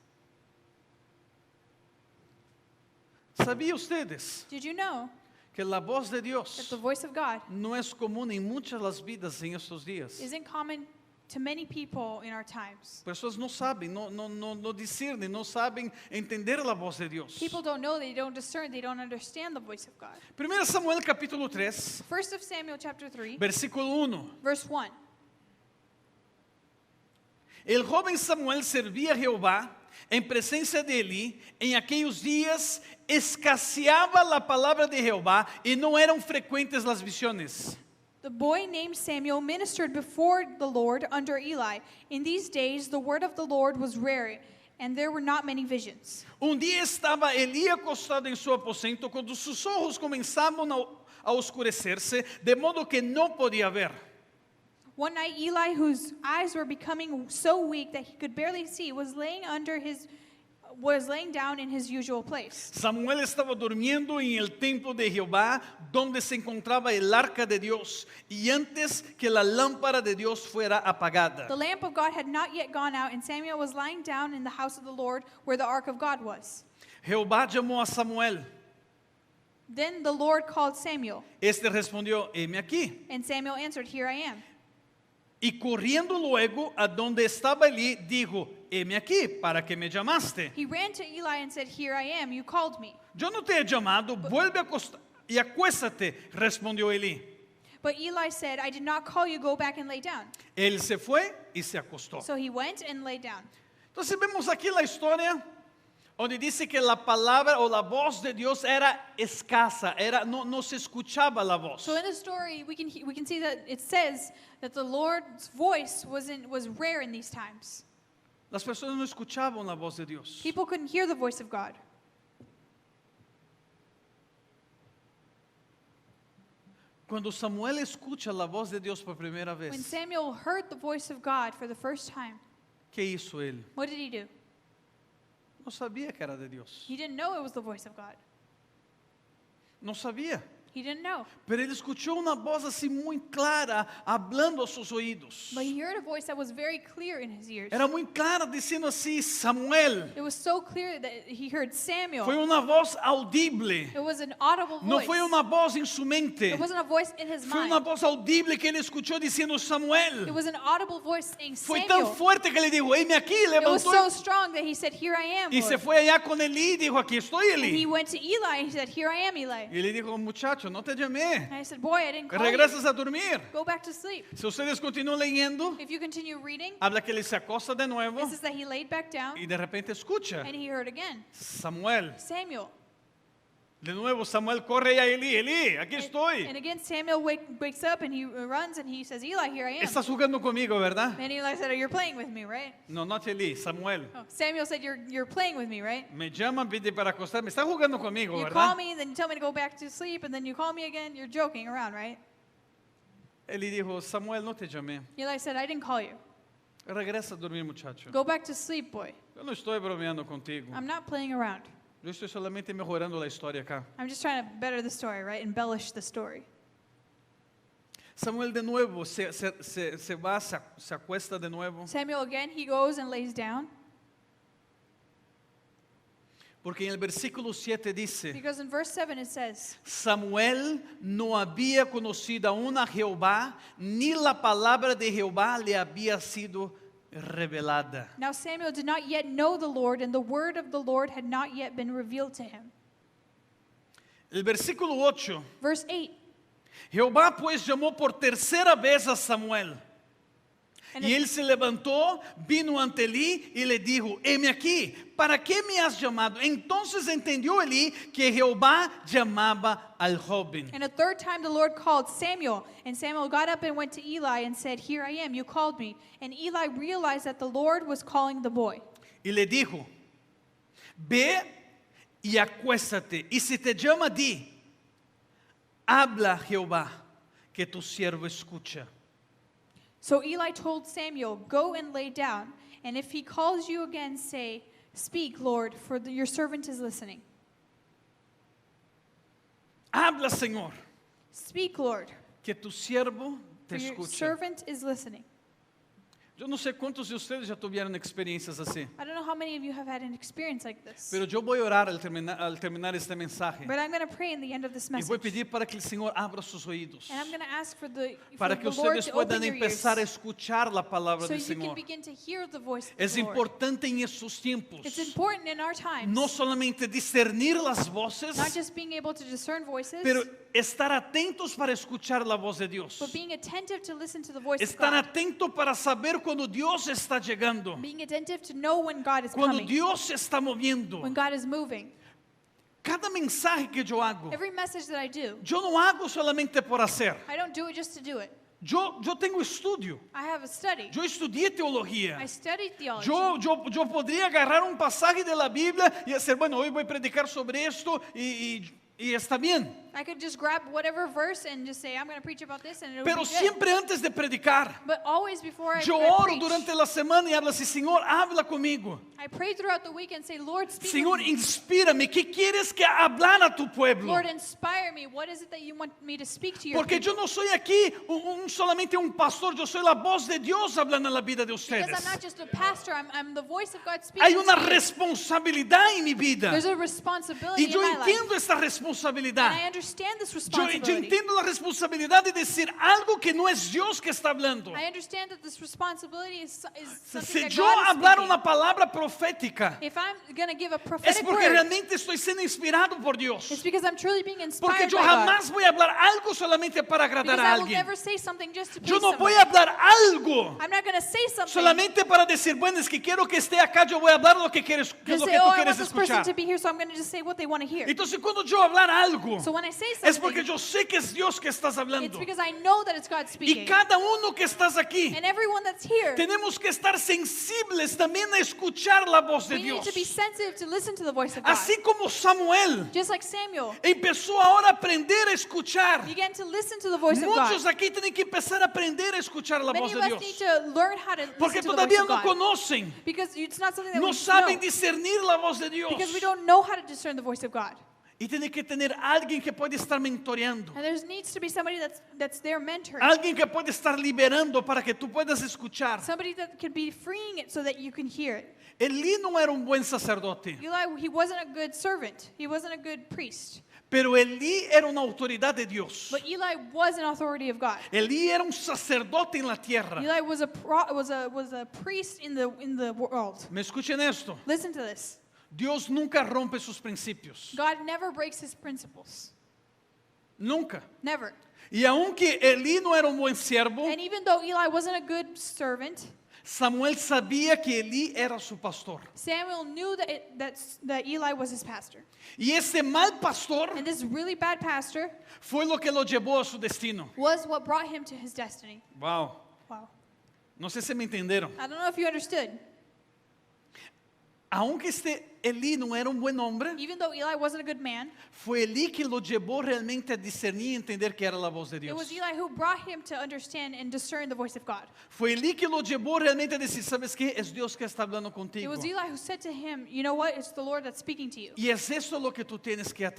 ¿Sabían ustedes Did you know que la voz de that Dios the voice of God no es común en muchas las vidas en estos días? isn't common to many people in our times? Personas no saben, no discernen, no saben entender la voz de Dios. People don't know, they don't discern, they don't understand the voice of God. 1 Samuel capítulo 3, First of Samuel chapter 3, versículo 1. verse 1. El joven Samuel servía a Jehová en presencia de Elí. En aquellos días escaseaba la palabra de Jehová y no eran frecuentes las visiones. The boy named Samuel ministered before the Lord under Eli. In these days, the word of the Lord was rare, and there were not many visions. Un día estaba Elí acostado en su aposento cuando sus ojos comenzaban a oscurecerse, de modo que no podía ver. One night, Eli, whose eyes were becoming so weak that he could barely see, was laying down in his usual place. Samuel estaba durmiendo en el templo de Jehová, donde se encontraba el arca de Dios, y antes que la lámpara de Dios fuera apagada. The lamp of God had not yet gone out, and Samuel was lying down in the house of the Lord where the ark of God was. Jehová llamó a Samuel. Then the Lord called Samuel, Este respondió: heme aquí. and Samuel answered, "Here I am." Y corriendo luego a donde estaba Elí, dijo: heme aquí, ¿para qué me llamaste? He ran to Eli and said, "Here I am, you called me." Yo no te he llamado, vuelve a acostar y acuéstate, respondió Elí. But Eli said, "I did not call you, go back and lay down." Él se fue y se acostó. So he went and lay down. Entonces vemos aquí la historia donde dice que la palabra o la voz de Dios era escasa, no se escuchaba la voz. So in the story, we can see that it says that the Lord's voice was rare in these times. Las personas no escuchaban la voz de Dios. People couldn't hear the voice of God. Cuando Samuel escucha la voz de Dios por primera When vez, Samuel heard the voice of God for the first time, ¿qué hizo él? what did he do? No sabía que era de Dios. He didn't know it was the voice of God. No sabía. He didn't know. Pero él escuchó una voz así muy clara hablando a sus oídos. But he heard a voice that was very clear in his ears. Era muy clara diciendo así: Samuel. It was so clear that he heard Samuel. Fue una voz audible. It was an audible No voice. fue una voz en su mente. It wasn't a voice in his Fue una mind. voz audible que él escuchó diciendo: It Samuel. was an audible voice saying Fue Samuel. tan fuerte que le dijo: heme aquí. It was Levantó so strong that he said, "Here I am, y se Lord." fue allá con Elí y dijo: aquí estoy, And he Elí. went to Eli and he said, "Here I am, Eli." Y le dijo: muchacho, no te llamé. And I said, "Boy, I didn't call you. Regresas a dormir. Go back to sleep." Si ustedes continúan leyendo, If you continue reading, habla que él se acosta de nuevo it says that he laid back down y de repente escucha: and he heard again, Samuel. Samuel. De nuevo Samuel corre a Elí: Elí, aquí And estoy. again, Samuel wakes up and he runs and he says, "Eli, here I am." Estás jugando conmigo, ¿verdad? And Eli said, "Oh, you're playing with me, right?" No, no Elí, Samuel. Oh, Samuel said, "You're playing with me, right? Me llaman, pide para acostarme. Está jugando conmigo, You call ¿verdad? me, then you tell me to go back to sleep, and then you call me again. You're joking around, right?" Elí dijo: Samuel, no te llamé. Eli said, "I didn't call you. Regresa a dormir, muchacho. Go back to sleep, boy. Yo no estoy bromeando contigo. I'm not playing around. Yo estoy solamente mejorando la historia acá. I'm just trying to better the story, right? Embellish the story." Samuel de nuevo se va, se acuesta de nuevo. Samuel again, he goes and lays down. Porque en el versículo 7 dice: Because in verse 7 it says, Samuel no había conocido aún a Jehová, ni la palabra de Jehová le había sido revelada. "Now Samuel did not yet know the Lord, and the word of the Lord had not yet been revealed to him." El versículo 8: Verse 8, Jehová pues llamó por tercera vez a Samuel. And Y it- él se levantó, vino ante Elí y le dijo, heme aquí, ¿para qué me has llamado? Entonces entendió Elí que Jehová llamaba al joven. And a third time the Lord called Samuel, and Samuel got up and went to Eli and said, "Here I am, you called me." And Eli realized that the Lord was calling the boy. Y le dijo, ve y acuéstate, y si te llama, di, habla Jehová, que tu siervo escucha. So Eli told Samuel, "Go and lay down, and if he calls you again, say, 'Speak, Lord, for your servant is listening.'" Habla, Señor, Speak, Lord, que tu siervo te for your escucha. servant is listening. Yo no sé cuántos de ustedes ya tuvieron experiencias así, I don't know how many of you have had an experience like this, pero yo voy a orar al terminar este mensaje but I'm going to pray in the end of this y voy a message. pedir para que el Señor abra sus oídos, And I'm going to ask for the para que Lord ustedes to puedan open your ears empezar a escuchar la palabra so del you can Señor. begin to hear the voice of Es the Lord. importante en estos tiempos It's important in our times, no solamente discernir las voces, not just being able to discern voices, pero estar atentos para escuchar la voz de Dios. but being attentive to listen to the voice of Estar God. atento para saber cuando Dios está llegando, Being attentive to know when God is cuando coming, Dios se está moviendo. when God is moving. Cada mensaje que yo hago, Every message that I do, yo no hago solamente por hacer. I don't do it just to do it. Yo tengo estudio. I have a study. Yo estudié teología. I studied theology. Yo podría agarrar un pasaje de la Biblia y hacer, bueno, hoy voy a predicar sobre esto y está bien. I could just grab whatever verse and just say, I'm going to preach about this, and it'll Pero be good. siempre antes de predicar, But always before yo I oro preach, durante la semana y hablo así, Señor, habla conmigo. I pray throughout the week and say, Lord, speak Señor, with me. inspírame. ¿Qué quieres que hablar a tu pueblo? Lord, inspire me. What is it that you want me to speak to your Porque people? yo no soy aquí solamente un pastor, yo soy la voz de Dios hablando en la vida de Because ustedes. I'm not just a pastor, I'm the voice of God speaking Hay una to you. responsabilidad en mi vida. There's a responsibility Y yo in my life. entiendo esta And I responsabilidad. understand this Yo responsibility. entiendo la responsabilidad de decir algo que no es Dios que está hablando. I understand that this responsibility is something Si that yo God is hablar speaking. una palabra profética, If I'm going to give a es prophetic porque word, realmente estoy siendo inspirado por Dios. it's because I'm truly being Porque inspired yo by God. jamás voy a hablar algo solamente para agradar Because a I will alguien. never say something just to Yo please no voy somebody. a hablar algo I'm not going to say something solamente para decir, bueno, es que quiero que esté acá, yo voy a hablar lo que quieres, que es to lo say, que oh, tú I quieres want this person escuchar. to be here, so I'm going to just say what they want to hear. Entonces cuando yo hablar algo, So when I say es porque something, yo sé que es Dios que estás it's hablando. because I know that it's God Y speaking. cada uno que estás aquí, And everyone that's here, tenemos que estar sensibles también a escuchar la voz de we need Dios. to be sensitive to listen to the voice of God. Así como Samuel Just like Samuel empezó ahora a aprender a escuchar. began to listen to the voice of Muchos God. aquí tienen que empezar a aprender a escuchar la Many voz of de us Dios. need to learn how to Porque listen to the voice todavía of no God. conocen, Because it's not something that no we saben know. discernir la voz de Dios. Because we don't know how to discern the voice of God. Y tiene que tener alguien que puede estar mentoreando. And there needs to be somebody that's their mentor. Alguien que puede estar liberando para que tú puedas escuchar. Somebody that can be freeing it so that you can hear it. Elí no era un buen sacerdote, Eli, he wasn't a good servant. He wasn't a good priest. pero Elí era una autoridad de Dios. But Eli was an authority of God. Elí era un sacerdote en la tierra. Eli was a priest in the world. Me escuchen esto. Listen to this. Dios nunca rompe sus principios. God never breaks his principles. Nunca. Never. Y aunque Elí no era un buen siervo, And even though Eli wasn't a good servant, Samuel sabía que Elí era su pastor. Samuel knew that Eli was his pastor. Y ese mal pastor And this really bad pastor fue lo que lo llevó a su destino. was what brought him to his destiny. Wow. Wow. No sé si me entendieron. I don't know if you understood. Aunque Elí no era un buen hombre, Even though Eli wasn't a good man, fue Elí que lo llevó realmente a discernir y entender que era la voz de it Dios. was Eli who brought him to understand and discern the voice of God. Fue Elí que lo llevó realmente a decir, ¿sabes qué? Es Dios que está hablando It contigo. was Eli who said to him, you know what? It's the Lord that's speaking to you. Y es eso lo que tú tienes que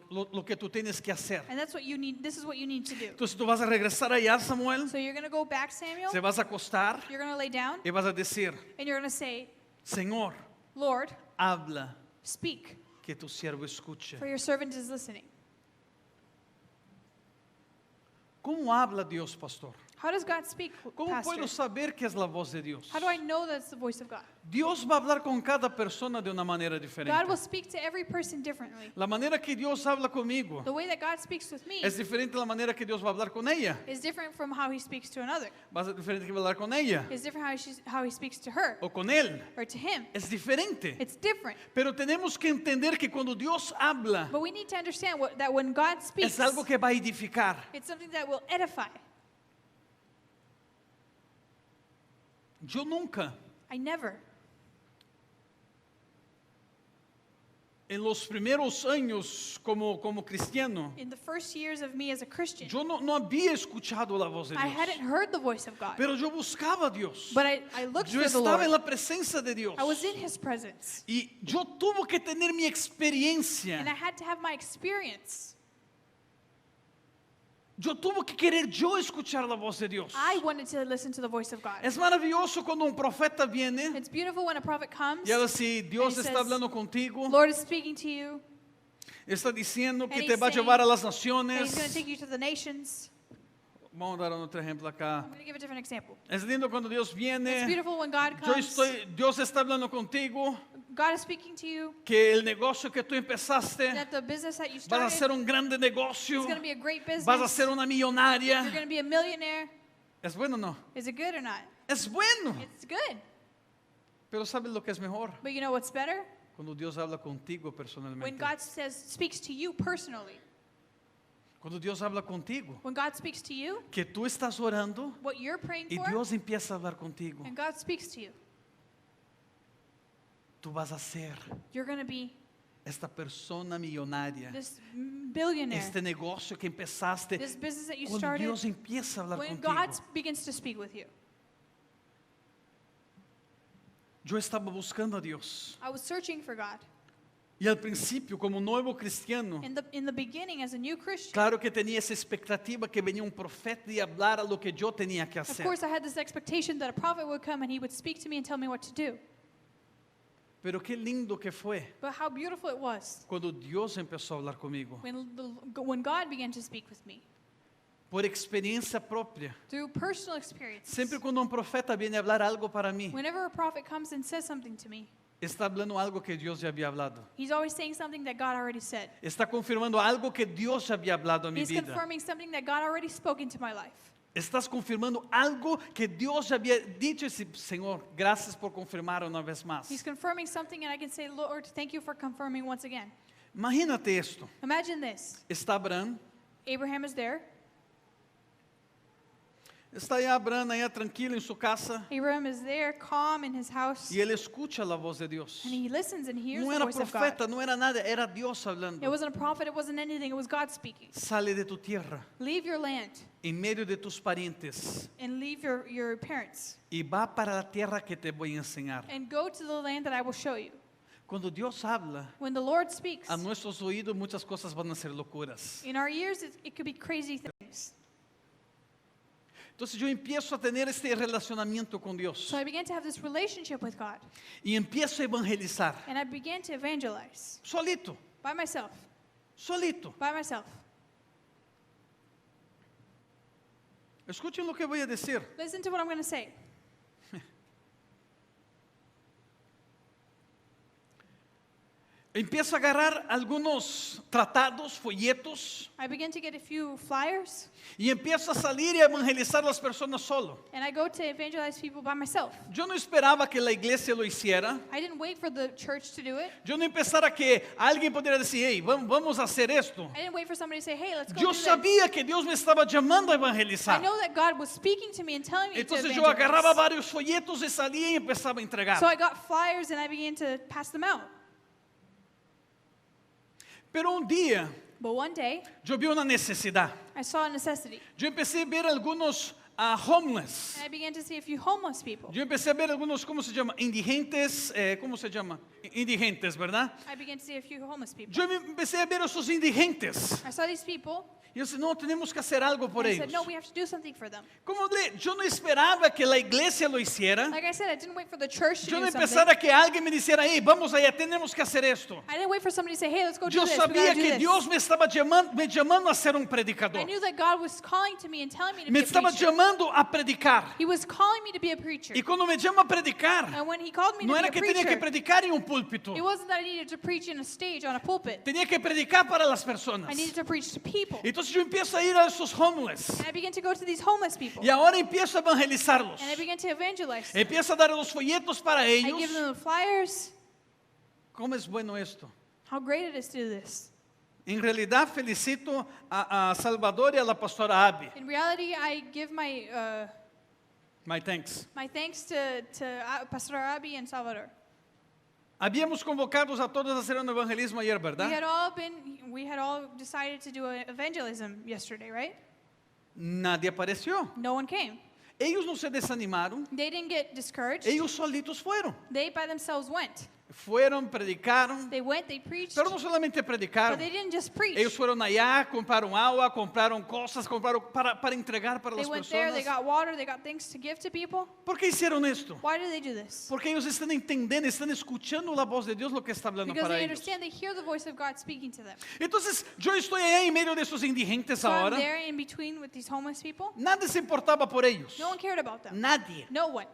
lo que tú tienes que hacer. And that's what you need. This is what you need to do. Entonces tú vas a regresar allá, Samuel, So you're going to go back, Samuel. te vas a acostar You're going to lay down y vas a decir, and you're going to say, Señor, Lord, habla speak, que tu siervo escuche. for your servant is listening. ¿Cómo habla Dios, pastor? How does God speak, ¿Cómo Pastor? puedo saber que es la voz de Dios? How do I know that's the voice of God? Dios va a hablar con cada persona de una manera diferente. God will speak to every person differently. La manera que Dios habla conmigo The way that God speaks with me es diferente a la manera que Dios va a hablar con ella. is different from how he speaks to another. Va a ser diferente que va a hablar con ella It's different how he speaks to her o con él. or to him. Es diferente. It's different. Pero tenemos que entender que cuando Dios habla But we need to understand that when God speaks, es algo que va a edificar. it's something that will edify. Yo nunca, I never, en los primeros años como cristiano, in the first years of me as a Christian, yo no había escuchado la voz de I hadn't Dios. heard the voice of God. Pero yo buscaba a Dios. But I looked Yo for the estaba en Lord. la presencia de Dios. I was in his presence. Y yo tuve que tener mi And I experiencia. had to have my experience. Yo tuve que querer yo escuchar la voz de Dios. I wanted to listen to the voice of God. Es maravilloso cuando un profeta viene It's beautiful when a prophet comes, y ahora si Dios And he está says, hablando contigo, Lord is speaking to you, está diciendo que and te he's va a saying llevar a las and he's going to naciones. take you to the nations. Vamos a dar otro ejemplo acá. I'm going to give a different example. Es lindo cuando Dios It's viene. beautiful when God Yo comes. Dios está hablando contigo, God is speaking to you, que el negocio que tú empezaste that the business that you vas a started ser un grande is negocio, going to be a great business. vas a ser una You're millonaria. going to be a millionaire. ¿Es bueno o no? Is it good or not? Es bueno. It's good. Pero ¿sabes lo que es mejor? But you know what's better? Cuando Dios habla contigo When personalmente. God speaks to you personally. Cuando Dios habla contigo. When God speaks to you, Que tú estás orando what you're praying y for, Dios empieza a hablar contigo. and God speaks to you, Tú vas a ser you're going to be esta persona millonaria. this billionaire. Este negocio que empezaste. This business that you Cuando started, Dios empieza a hablar when contigo. God begins to speak with you. Yo estaba buscando a Dios. I was searching for God. Y al principio, como nuevo cristiano, In the beginning, as a new Christian, claro que tenía esa expectativa que venía un profeta y hablara lo que yo tenía que of hacer. course, I had this expectation that a prophet would come and he would speak to me and tell me what to do. Pero qué lindo que fue But how beautiful it was cuando Dios empezó a hablar conmigo. when God began to speak with me Por experiencia propia. through personal experience. Siempre cuando un profeta viene a hablar algo para mí, Whenever a prophet comes and says something to me, está hablando algo que Dios ya había hablado. he's always saying something that God already said. Está confirmando algo que Dios ya había hablado en mi He's vida. confirming something that God already spoke into my life. Estás confirmando algo que Dios ya había dicho y dice, Señor, gracias por confirmar una vez más. He's confirming something, and I can say, Lord, thank you for confirming once again. Imagínate esto. Imagine this. Está Abraham. Abraham is there. Está aí Abraham, aí tranquilo em sua casa. Abraham is there, calm in his house. E ele escuta a voz de Deus. And he listens and hears Não the era voice of God. profeta, não era nada, era Deus falando. It wasn't a prophet, it wasn't anything, it was God speaking. Sale de tu tierra, Leave your land em meio de tus parientes, and leave your parents e vá para a terra que te vou ensinar. and go to the land that I will show you. Quando Deus habla, When the Lord speaks, a nossos ouvidos muitas coisas vão ser loucuras. in our ears, it could be crazy things. Então eu empiezo a ter este relacionamento com Deus So I began to have this relationship with God, e empiezo a evangelizar, and I began to evangelize solito, by myself, solito. by myself. Escuchen o que eu vou dizer. Listen to what I'm going to say. Empiezo a agarrar algunos tratados, folhetos, I began to get a few flyers, e empiezo a salir e a evangelizar as pessoas solo. and I go to evangelize people by myself. Eu não esperava que a igreja lo hiciera. I didn't wait for the church to do it. Eu não pensara que alguém poderia dizer, ei, vamos fazer isto. I didn't wait for somebody to say, hey, let's go Eu do this. sabia que Deus me estava chamando a I evangelizar. know that God was speaking to me and telling me Então to eu agarrava evangelize. vários folhetos e saía e começava a entregar. So I got flyers and I began to pass them out. Pero dia, But one day, eu vi uma necessidade. I saw a necessity. Eu comecei a ver alguns homeless. And I began to see a few homeless people. Eu comecei a ver alguns, como se chama? Indigentes, como se chama? Indigentes, verdade? I began to see a few homeless people. Eu comecei a ver esses indigentes. I saw these people. E eu disse, não, temos que fazer algo por And I eles. said, no, we have to do something for them. Como eu não esperava que a igreja lo hiciera. Like I said, I didn't wait for the church to Eu do não something. pensava que alguém me dissera, ei, vamos aí, temos que fazer isto. I didn't wait for somebody to say, hey, let's go do Eu this. We sabia gotta do que this. Deus me estava chamando a ser um I predicador. knew that God was calling to me and telling me to Me be a estava preacher. chamando llamando a predicar. He was calling me to be a preacher. Y cuando me llama a predicar, And when he called me no to be era a que tenía que preacher, predicar en un púlpito. it wasn't that I needed to preach in a stage on a pulpit. Tenía que predicar para las personas. I needed to preach to people. Entonces yo empiezo a ir a esos homeless. And I began to go to these homeless people. Y ahora empiezo a evangelizarlos. And I began to evangelize them. Empiezo a dar los folletos para I ellos. give them the flyers. ¿Cómo es bueno esto? How great it is to do this. En realidad felicito a Salvador y a la pastora Abby. In reality, I give My thanks. my thanks to Pastor Abby and Salvador. Habíamos convocados a todos a hacer un evangelismo ayer, We ¿verdad? had all decided to do evangelism yesterday, right? Nadie apareció. No one came. Ellos no se desanimaron. They didn't get discouraged. Ellos solitos fueron. They by themselves went. Fueron, predicaron. They went, they preached, Pero no solamente but predicaron. they didn't just preach. Ellos fueron allá, compraron agua, compraron cosas, compraron para entregar para They las went there, they personas. got water, they got things to give to people. ¿Por qué hicieron esto? Why do they do this? Porque ellos están entendiendo, están escuchando la voz de Dios, lo que está hablando Because para they ellos. understand, they hear the voice of God speaking to them. Entonces, yo estoy allá en medio de esos indigentes So I'm ahora. there in between with these homeless people. Nadie se importaba por ellos. No one cared about them. Nadie. No one.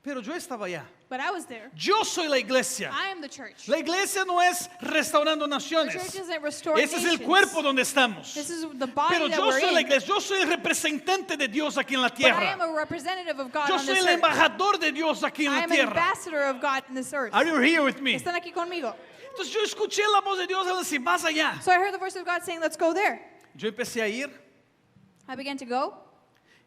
Pero yo estaba allá. But I was there. Yo soy la iglesia. I am the church. La iglesia no es restaurando The naciones. church isn't restoring Ese es el nations. cuerpo donde estamos. This is the body Pero that yo we're soy la in. iglesia. Yo soy el representante de Dios aquí en la But I am tierra. a representative of God Yo on soy this el earth. embajador de Dios aquí en I la am an tierra. ambassador of God in this earth. Are you here with me? ¿Están aquí conmigo? Entonces yo escuché la voz de Dios y decir, vas allá. So I heard the voice of God saying, let's go there. Yo empecé a ir I began to go.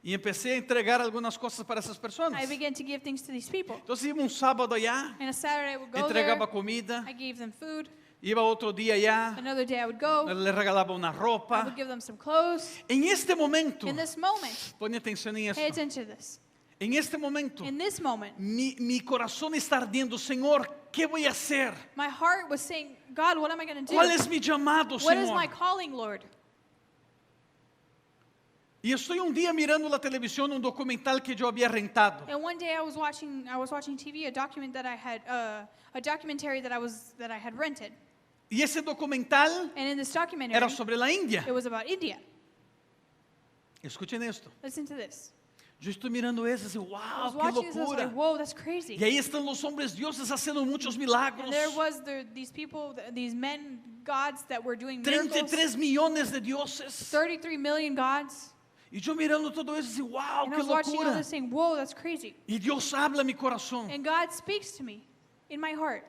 y empecé a entregar algunas cosas para esas personas. I began to give things to these people. Entonces iba un sábado allá, And a Saturday I would go entregaba there. comida. I gave them food. Iba otro día allá, Another day I would go. le regalaba una I ropa. would give them some clothes. En este momento, In this moment, pone atención en pay esto. attention to this. En este momento, In this moment, mi corazón está ardiendo. Señor, ¿qué voy a hacer? my heart was saying, God, what am I going to do? ¿Cuál es mi llamado, What is my Señor? calling, Lord? Y estoy un día mirando la televisión, un documental que yo había rentado. And one day I was watching TV, a documentary that I had rented. Y ese documental And in this documentary, era sobre la India. it was about India. Escuchen esto. Listen to this. Yo estoy mirando eso y digo, I wow, was qué watching this, I was locura. like, whoa, that's crazy. Y ahí están los hombres dioses haciendo muchos milagros. And there was these people, these men, gods that were doing miracles. 33 millones de dioses. 33 million gods. Y yo mirando todo eso y digo, wow, And I qué was watching all locura. this saying, whoa, that's crazy. Y Dios habla a mi corazón. And God speaks to me in my heart.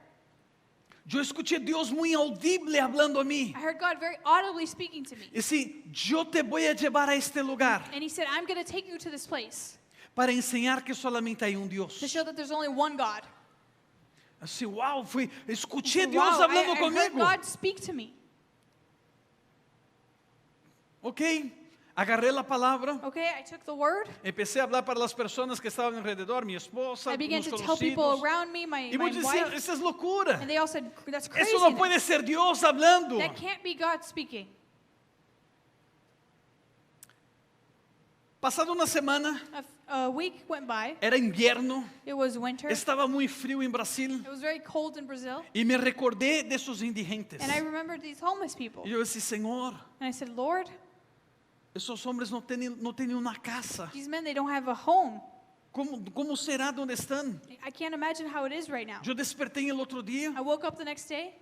Yo escuché a Dios muy audible hablando a mí. I heard God very audibly speaking to me. Y sí, yo te voy a llevar a este lugar And he said, I'm going to take you to this place para enseñar que solamente hay un Dios. to show that there's only one God. Así, wow, escuché I a said, Dios wow, hablando I heard conmigo. God speak to me. Ok, agarré la palabra, Okay, I took the word. empecé a hablar para las personas que estaban alrededor, mi esposa, I began unos to tell people conocidos. around me, my Y muchos decían, wife, esa es locura. and they all said, that's crazy. Eso no puede ser Dios hablando. That can't be God speaking. Pasada una semana, A week went by. era invierno, It was winter. estaba muy frío en Brasil It was very cold in Brazil. y me recordé de esos indigentes. And I remembered these homeless people. Y yo decía, Señor, And I said, Lord, esos hombres no tienen una casa. these men, they don't have a home. ¿Cómo será donde están? I can't imagine how it is right now. Yo desperté el otro día, I woke up the next day.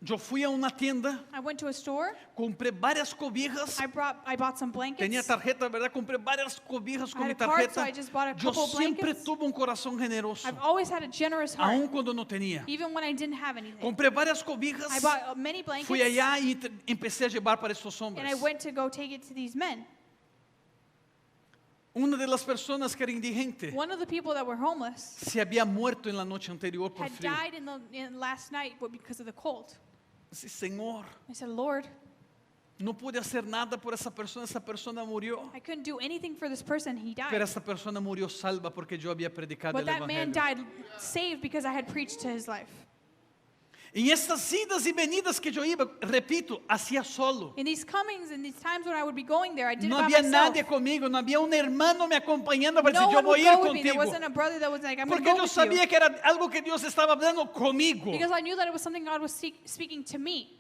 yo fui a una tienda, I went to a store. compré varias cobijas, I bought some blankets. tenía tarjeta, ¿verdad? Compré varias cobijas I con had mi a card, so tarjeta. I just bought a Yo couple siempre blankets. tuve un corazón generoso, I've always had a generous heart, aun cuando no tenía. even when I didn't have anything. Compré varias cobijas, I bought many blankets, fui allá y empecé a llevar para estos and hombres. I went to go take it to these men. Una de las personas que era indigente One of the people that were homeless se había muerto en la noche anterior por had frío. died in last night because of the cold. Sí, Señor, I said, Lord, no pude hacer nada por esa persona murió. I couldn't do anything for this person. He died. Pero esa persona murió salva porque yo había predicado But el that man evangelio. died saved because I had preached to his life. En estas idas y venidas que yo iba, repito, hacía solo. In these comings and these times when I would be going there, I did No it by había myself. nadie conmigo, no había un hermano me acompañando para No decir, yo one would voy a ir go with me. There contigo. wasn't a brother that was like, I'm going to Porque go yo with you. sabía que era algo que Dios estaba hablando conmigo. Because I knew that it was something God was speaking to me.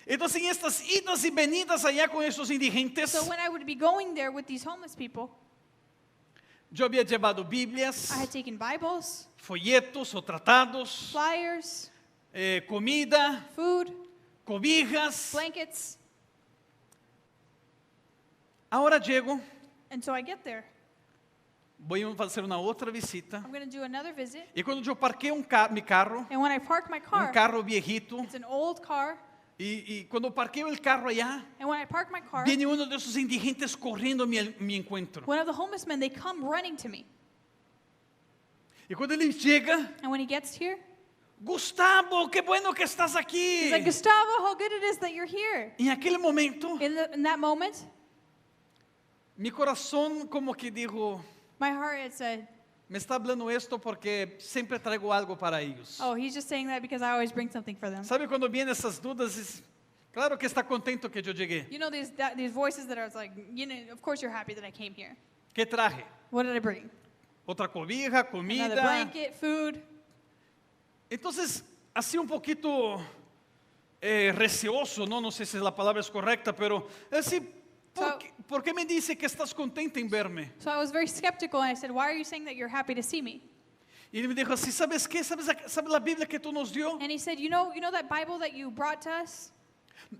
Entonces en estas idas y venidas allá con esos indigentes, So when I would be going there with these homeless people, yo había llevado Biblias, I had taken Bibles, folletos o tratados, flyers, comida, food, cobijas. blankets. Ahora llego, And so I get there. voy a hacer una otra visita. I'm going to do another visit. Y cuando yo parqué mi carro, And when I park my un car, carro viejito, it's an old car. y cuando parqueo el carro allá, And when I park my car, viene uno de esos indigentes corriendo a mi encuentro. one of the homeless men, they come running to me. Y cuando él llega, And when he gets here, Gustavo, qué bueno que estás he's aquí. like, Gustavo, how good it is that you're here. En aquel momento, In that moment, mi corazón como que dijo, my heart had said, me está hablando esto porque siempre traigo algo para ellos. oh, he's just saying that because I always bring something for them. ¿Sabe cuando vienen esas dudas? Claro que está contento que yo llegué. You know these voices that are like, you know, of course you're happy that I came here. ¿Qué traje? What did I bring? Otra cobija, Another comida. blanket, food. Entonces, así un poquito receoso, ¿no? No sé si la palabra es correcta, pero así, ¿por qué me dice que estás contenta en verme? So I was very skeptical and I said, why are you saying that you're happy to see me? Y él me dijo así, ¿sabes qué? ¿Sabes la Biblia que tú nos dio? And he said, you know that Bible that you brought to us?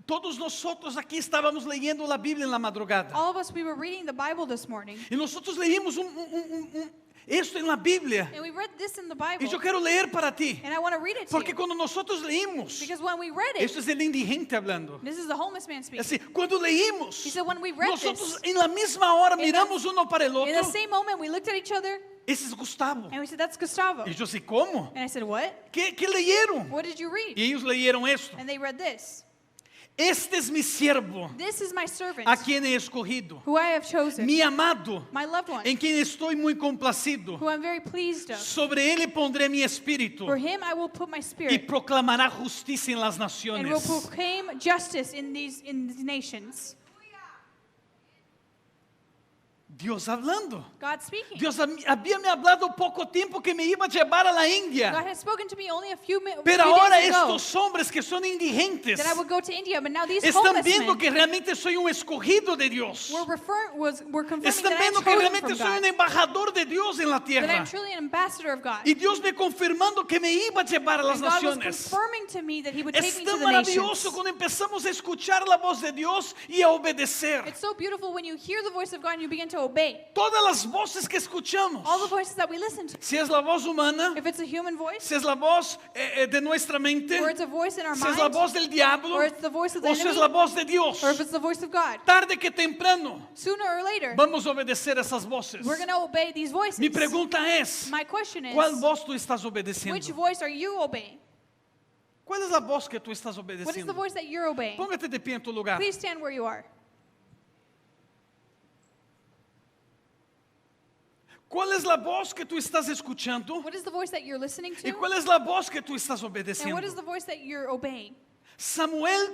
Todos nosotros aquí estábamos leyendo la Biblia en la madrugada. All of us, we were reading the Bible this morning. Y nosotros leímos esto en la Biblia. And we read this in the Y Bible. yo quiero leer para ti. And I want to read it to Porque you. cuando nosotros leímos, Because when we read esto it, es el indigente hablando. this is the homeless man speaking. Así, cuando leímos, He said, when we read nosotros this, en la misma hora the- miramos uno para el in the otro. same moment, we looked at each other Ese es Gustavo. and we said, that's Gustavo. Y yo así, ¿cómo? And I said, what? ¿Qué leyeron? What did you read? Y ellos leyeron esto. And they read this. Este es mi siervo, This is my servant, a quien he escogido, who I have chosen, mi amado, my loved one, en quien estoy muy complacido. who I'm very pleased of. Sobre él pondré mi espíritu For him I will put my y spirit, proclamará justicia en las and will naciones. proclaim justice in these nations. Dios hablando. God speaking. Dios había me hablado poco tiempo que me iba a llevar a la God India. has spoken to me only a few Pero few ahora days ago estos hombres que son indigentes that I would go to India, but now these están homeless viendo men que realmente soy un escogido de Dios. were confirming Están that viendo I'm que chosen realmente from soy un God, embajador de Dios en la that tierra. I'm truly an ambassador of God. Y Dios me confirmando que me iba a llevar a las And God was naciones. confirming to me that He would Es take me to tan the maravilloso nations. cuando empezamos a escuchar la voz de Dios y a obedecer. It's so beautiful when you hear the voice of God and you begin to obey. Todas las voces que escuchamos, All the voices that we listen to. si es la voz humana, If it's a human voice, si es la voz de nuestra mente, or it's a voice in our si es la mind, voz del diablo, or it's the voice of the o si es enemy, la voz de Dios, or if it's the voice of God, tarde que temprano sooner or later, vamos a obedecer esas voces. we're going to obey these voices. Mi pregunta es, My question is, ¿cuál voz tú estás which obedeciendo? voice are you obeying? ¿Cuál es la voz que tú estás What is the obedeciendo? voice that you're obeying? Póngate de pie en tu lugar. Please stand where you are. ¿Cuál es la voz que tú estás escuchando? What is the voice that you're listening ¿Y to? cuál es la voz que tú estás And obedeciendo? what is the voice that you're obeying? Samuel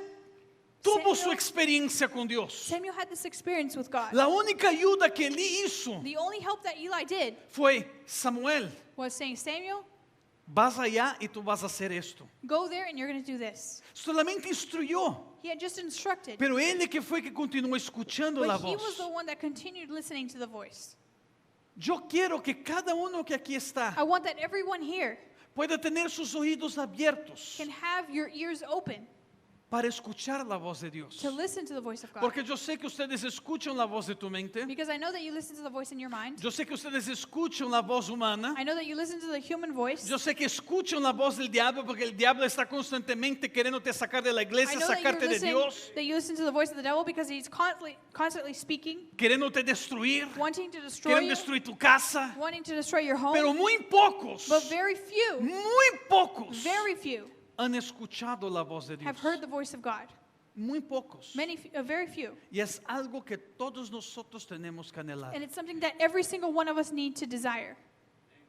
tuvo Samuel- su experiencia con Dios. Samuel had this experience with God. La única ayuda que Elí hizo The only help that Eli did fue, Samuel, was saying, Samuel, vas allá y tú vas a hacer esto. go there and you're going to do this. Solamente instruyó, He had just instructed, pero él que fue que continuó escuchando la but he was voz. the one that continued listening to the voice. Yo quiero que cada uno que aquí está I want that everyone here pueda tener sus oídos abiertos can have your ears open para escuchar la voz de Dios. to listen to the voice of God. Porque yo sé que ustedes escuchan la voz de tu mente. Because I know that you listen to the voice in your mind. Yo sé que ustedes escuchan la voz humana. I know that you listen to the human voice. Yo sé que escuchan la voz del diablo porque el diablo está constantemente queriéndote sacar de la I iglesia, know sacarte de Dios, that you listen to the voice of the devil because he's constantly speaking, queriéndote destruir, wanting to destroy quieren you, destruir tu casa. wanting to destroy your home. Pero muy pocos, But very few han escuchado la voz de Dios. have heard the voice of God. Muy pocos. Very few. Y es algo que todos nosotros tenemos que anhelar. And it's something that every single one of us need to desire.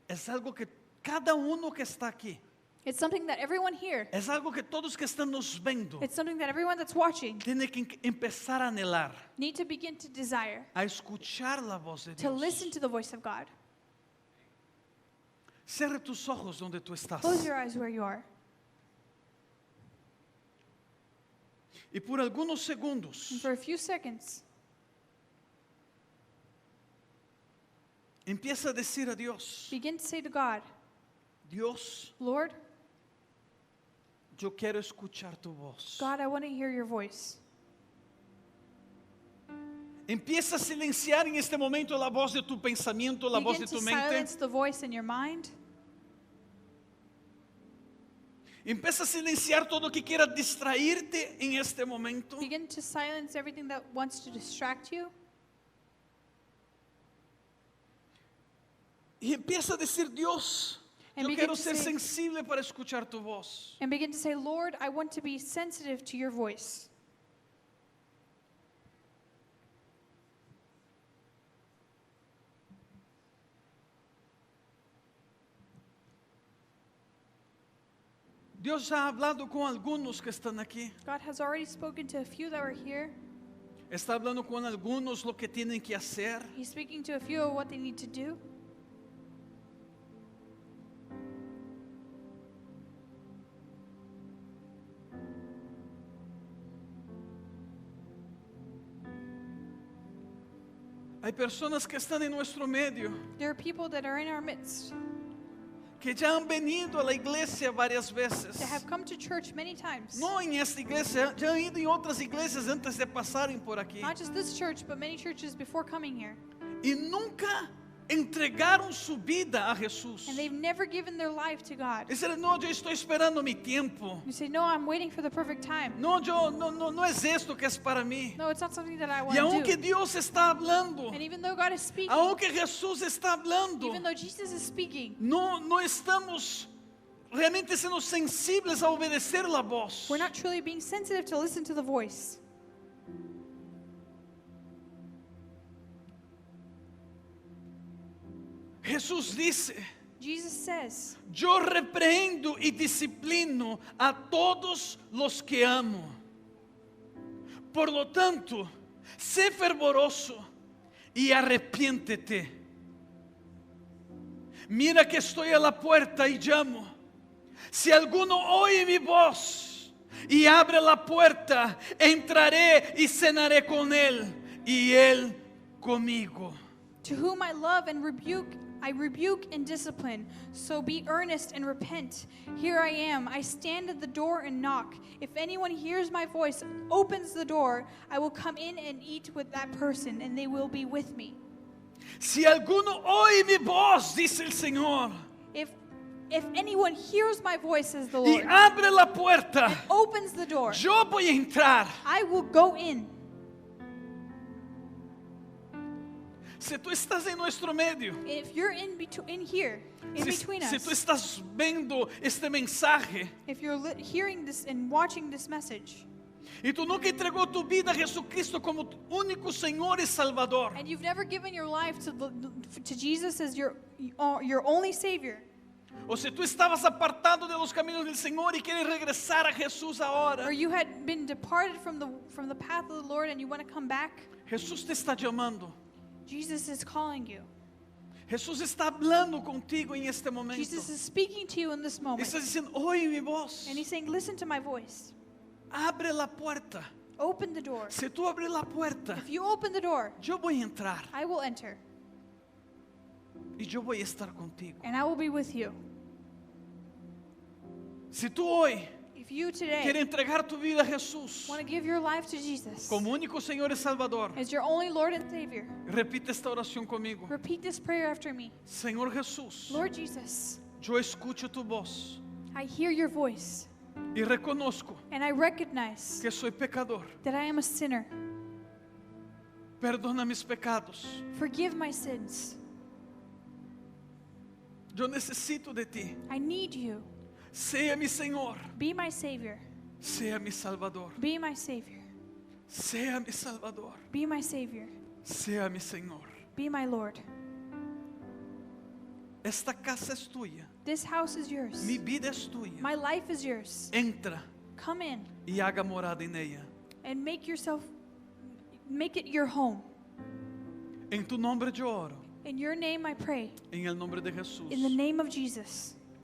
Es algo que cada uno que está aquí, It's something that everyone here, es algo que todos que están nos viendo, it's something that everyone that's watching tiene que empezar a anhelar, need to begin to desire, a escuchar la voz de to Dios. listen to the voice of God. Cierra tus ojos donde tú estás. Close your eyes where you are. Y por algunos segundos And for a few seconds, empieza a decir a Dios, begin to say to God, Dios, Lord, yo quiero escuchar tu voz. God, I want to hear your voice. Empieza a silenciar en este momento la voz de tu pensamiento, la voz Begin de to tu mente. silence the voice in your mind. Empieza a silenciar todo lo que quiera distraerte en este momento. Begin to silence everything that wants to distract you. Y empieza a decir, Dios, And yo begin quiero to ser say- sensible para escuchar tu voz. And begin to say, Lord, I want to be sensitive to your voice. Dios ha hablado con algunos que están aquí. God has already spoken to a few that were here. Está hablando con algunos lo que tienen que hacer. He's speaking to a few of what they need to do. Hay personas que están en nuestro medio, There are people that are in our midst que ya han venido a la iglesia varias veces. that have come to church many times. No en esta iglesia, ya han ido en otras iglesias antes de pasar por aquí. Not just this church, but many churches before coming here. Y nunca entregaron su vida a Jesús. And they've never given their life to God. Dicen, no, yo estoy esperando mi tiempo. You say, no, I'm waiting for the perfect time. No, no es esto que es para mí. No, it's not something that I Y want to aunque do. Dios está hablando, And even though God is speaking, aunque Jesús está hablando, even though Jesus is speaking, no estamos realmente siendo sensibles a obedecer la voz. we're not truly being sensitive to listen to the voice. Jesús dice, Jesus says, yo reprendo y disciplino a todos los que amo. Por lo tanto, sé fervoroso y arrepiéntete. Mira que estoy a la puerta y llamo. Si alguno oye mi voz y abre la puerta, entraré y cenaré con él y él conmigo. to whom I love and rebuke, I rebuke and discipline. So be earnest and repent. Here I am. I stand at the door and knock. If anyone hears my voice, opens the door, I will come in and eat with that person, and they will be with me. Si alguno oye mi voz, dice el Señor, If anyone hears my voice, says the y Lord, abre la puerta, opens the door, yo voy a entrar. I will go in. Si tú estás en nuestro medio, If you're in here, in between si tú us, estás viendo este mensaje if you're hearing this and watching this message, y tú nunca entregó tu vida a Jesucristo como tu único Señor y Salvador, and you've never given your life to Jesus as your only Savior, o si tú estabas apartado de los caminos del Señor y quieres regresar a Jesús ahora, or you had been departed from the path of the Lord and you want to come back, Jesús te está llamando. Jesus is calling you. Jesús está hablando contigo en este momento. Jesus is speaking to you in this moment. Está diciendo, oye mi voz, And he's saying, listen to my voice. abre la puerta. Open the door. Si tú abres la puerta, If you open the door, yo voy a entrar I will enter y yo voy a estar contigo. and I will be with you. Si tú hoy If you quieres today entregar tu vida a Jesús want to give your life to Jesus como único Señor y Salvador, as your only Lord and Savior, repite esta oración conmigo. repeat this prayer after me. Señor Jesús, Lord Jesus, yo escucho tu voz I hear your voice y reconozco and I recognize que soy pecador. that I am a sinner. Perdona mis pecados. Forgive my sins. Yo necesito de ti. I need you. Sea mi Señor, Be my Savior. sea mi Salvador, Be my Savior. sea mi Salvador, Be my Savior. sea mi Señor. Be my Lord. Esta casa es tuya, This house is yours. mi vida es tuya. My life is yours. Entra Come in y haga morada en ella. and make it your home. En tu nombre yo oro, In your name I pray. en el nombre de Jesús. In the name of Jesus.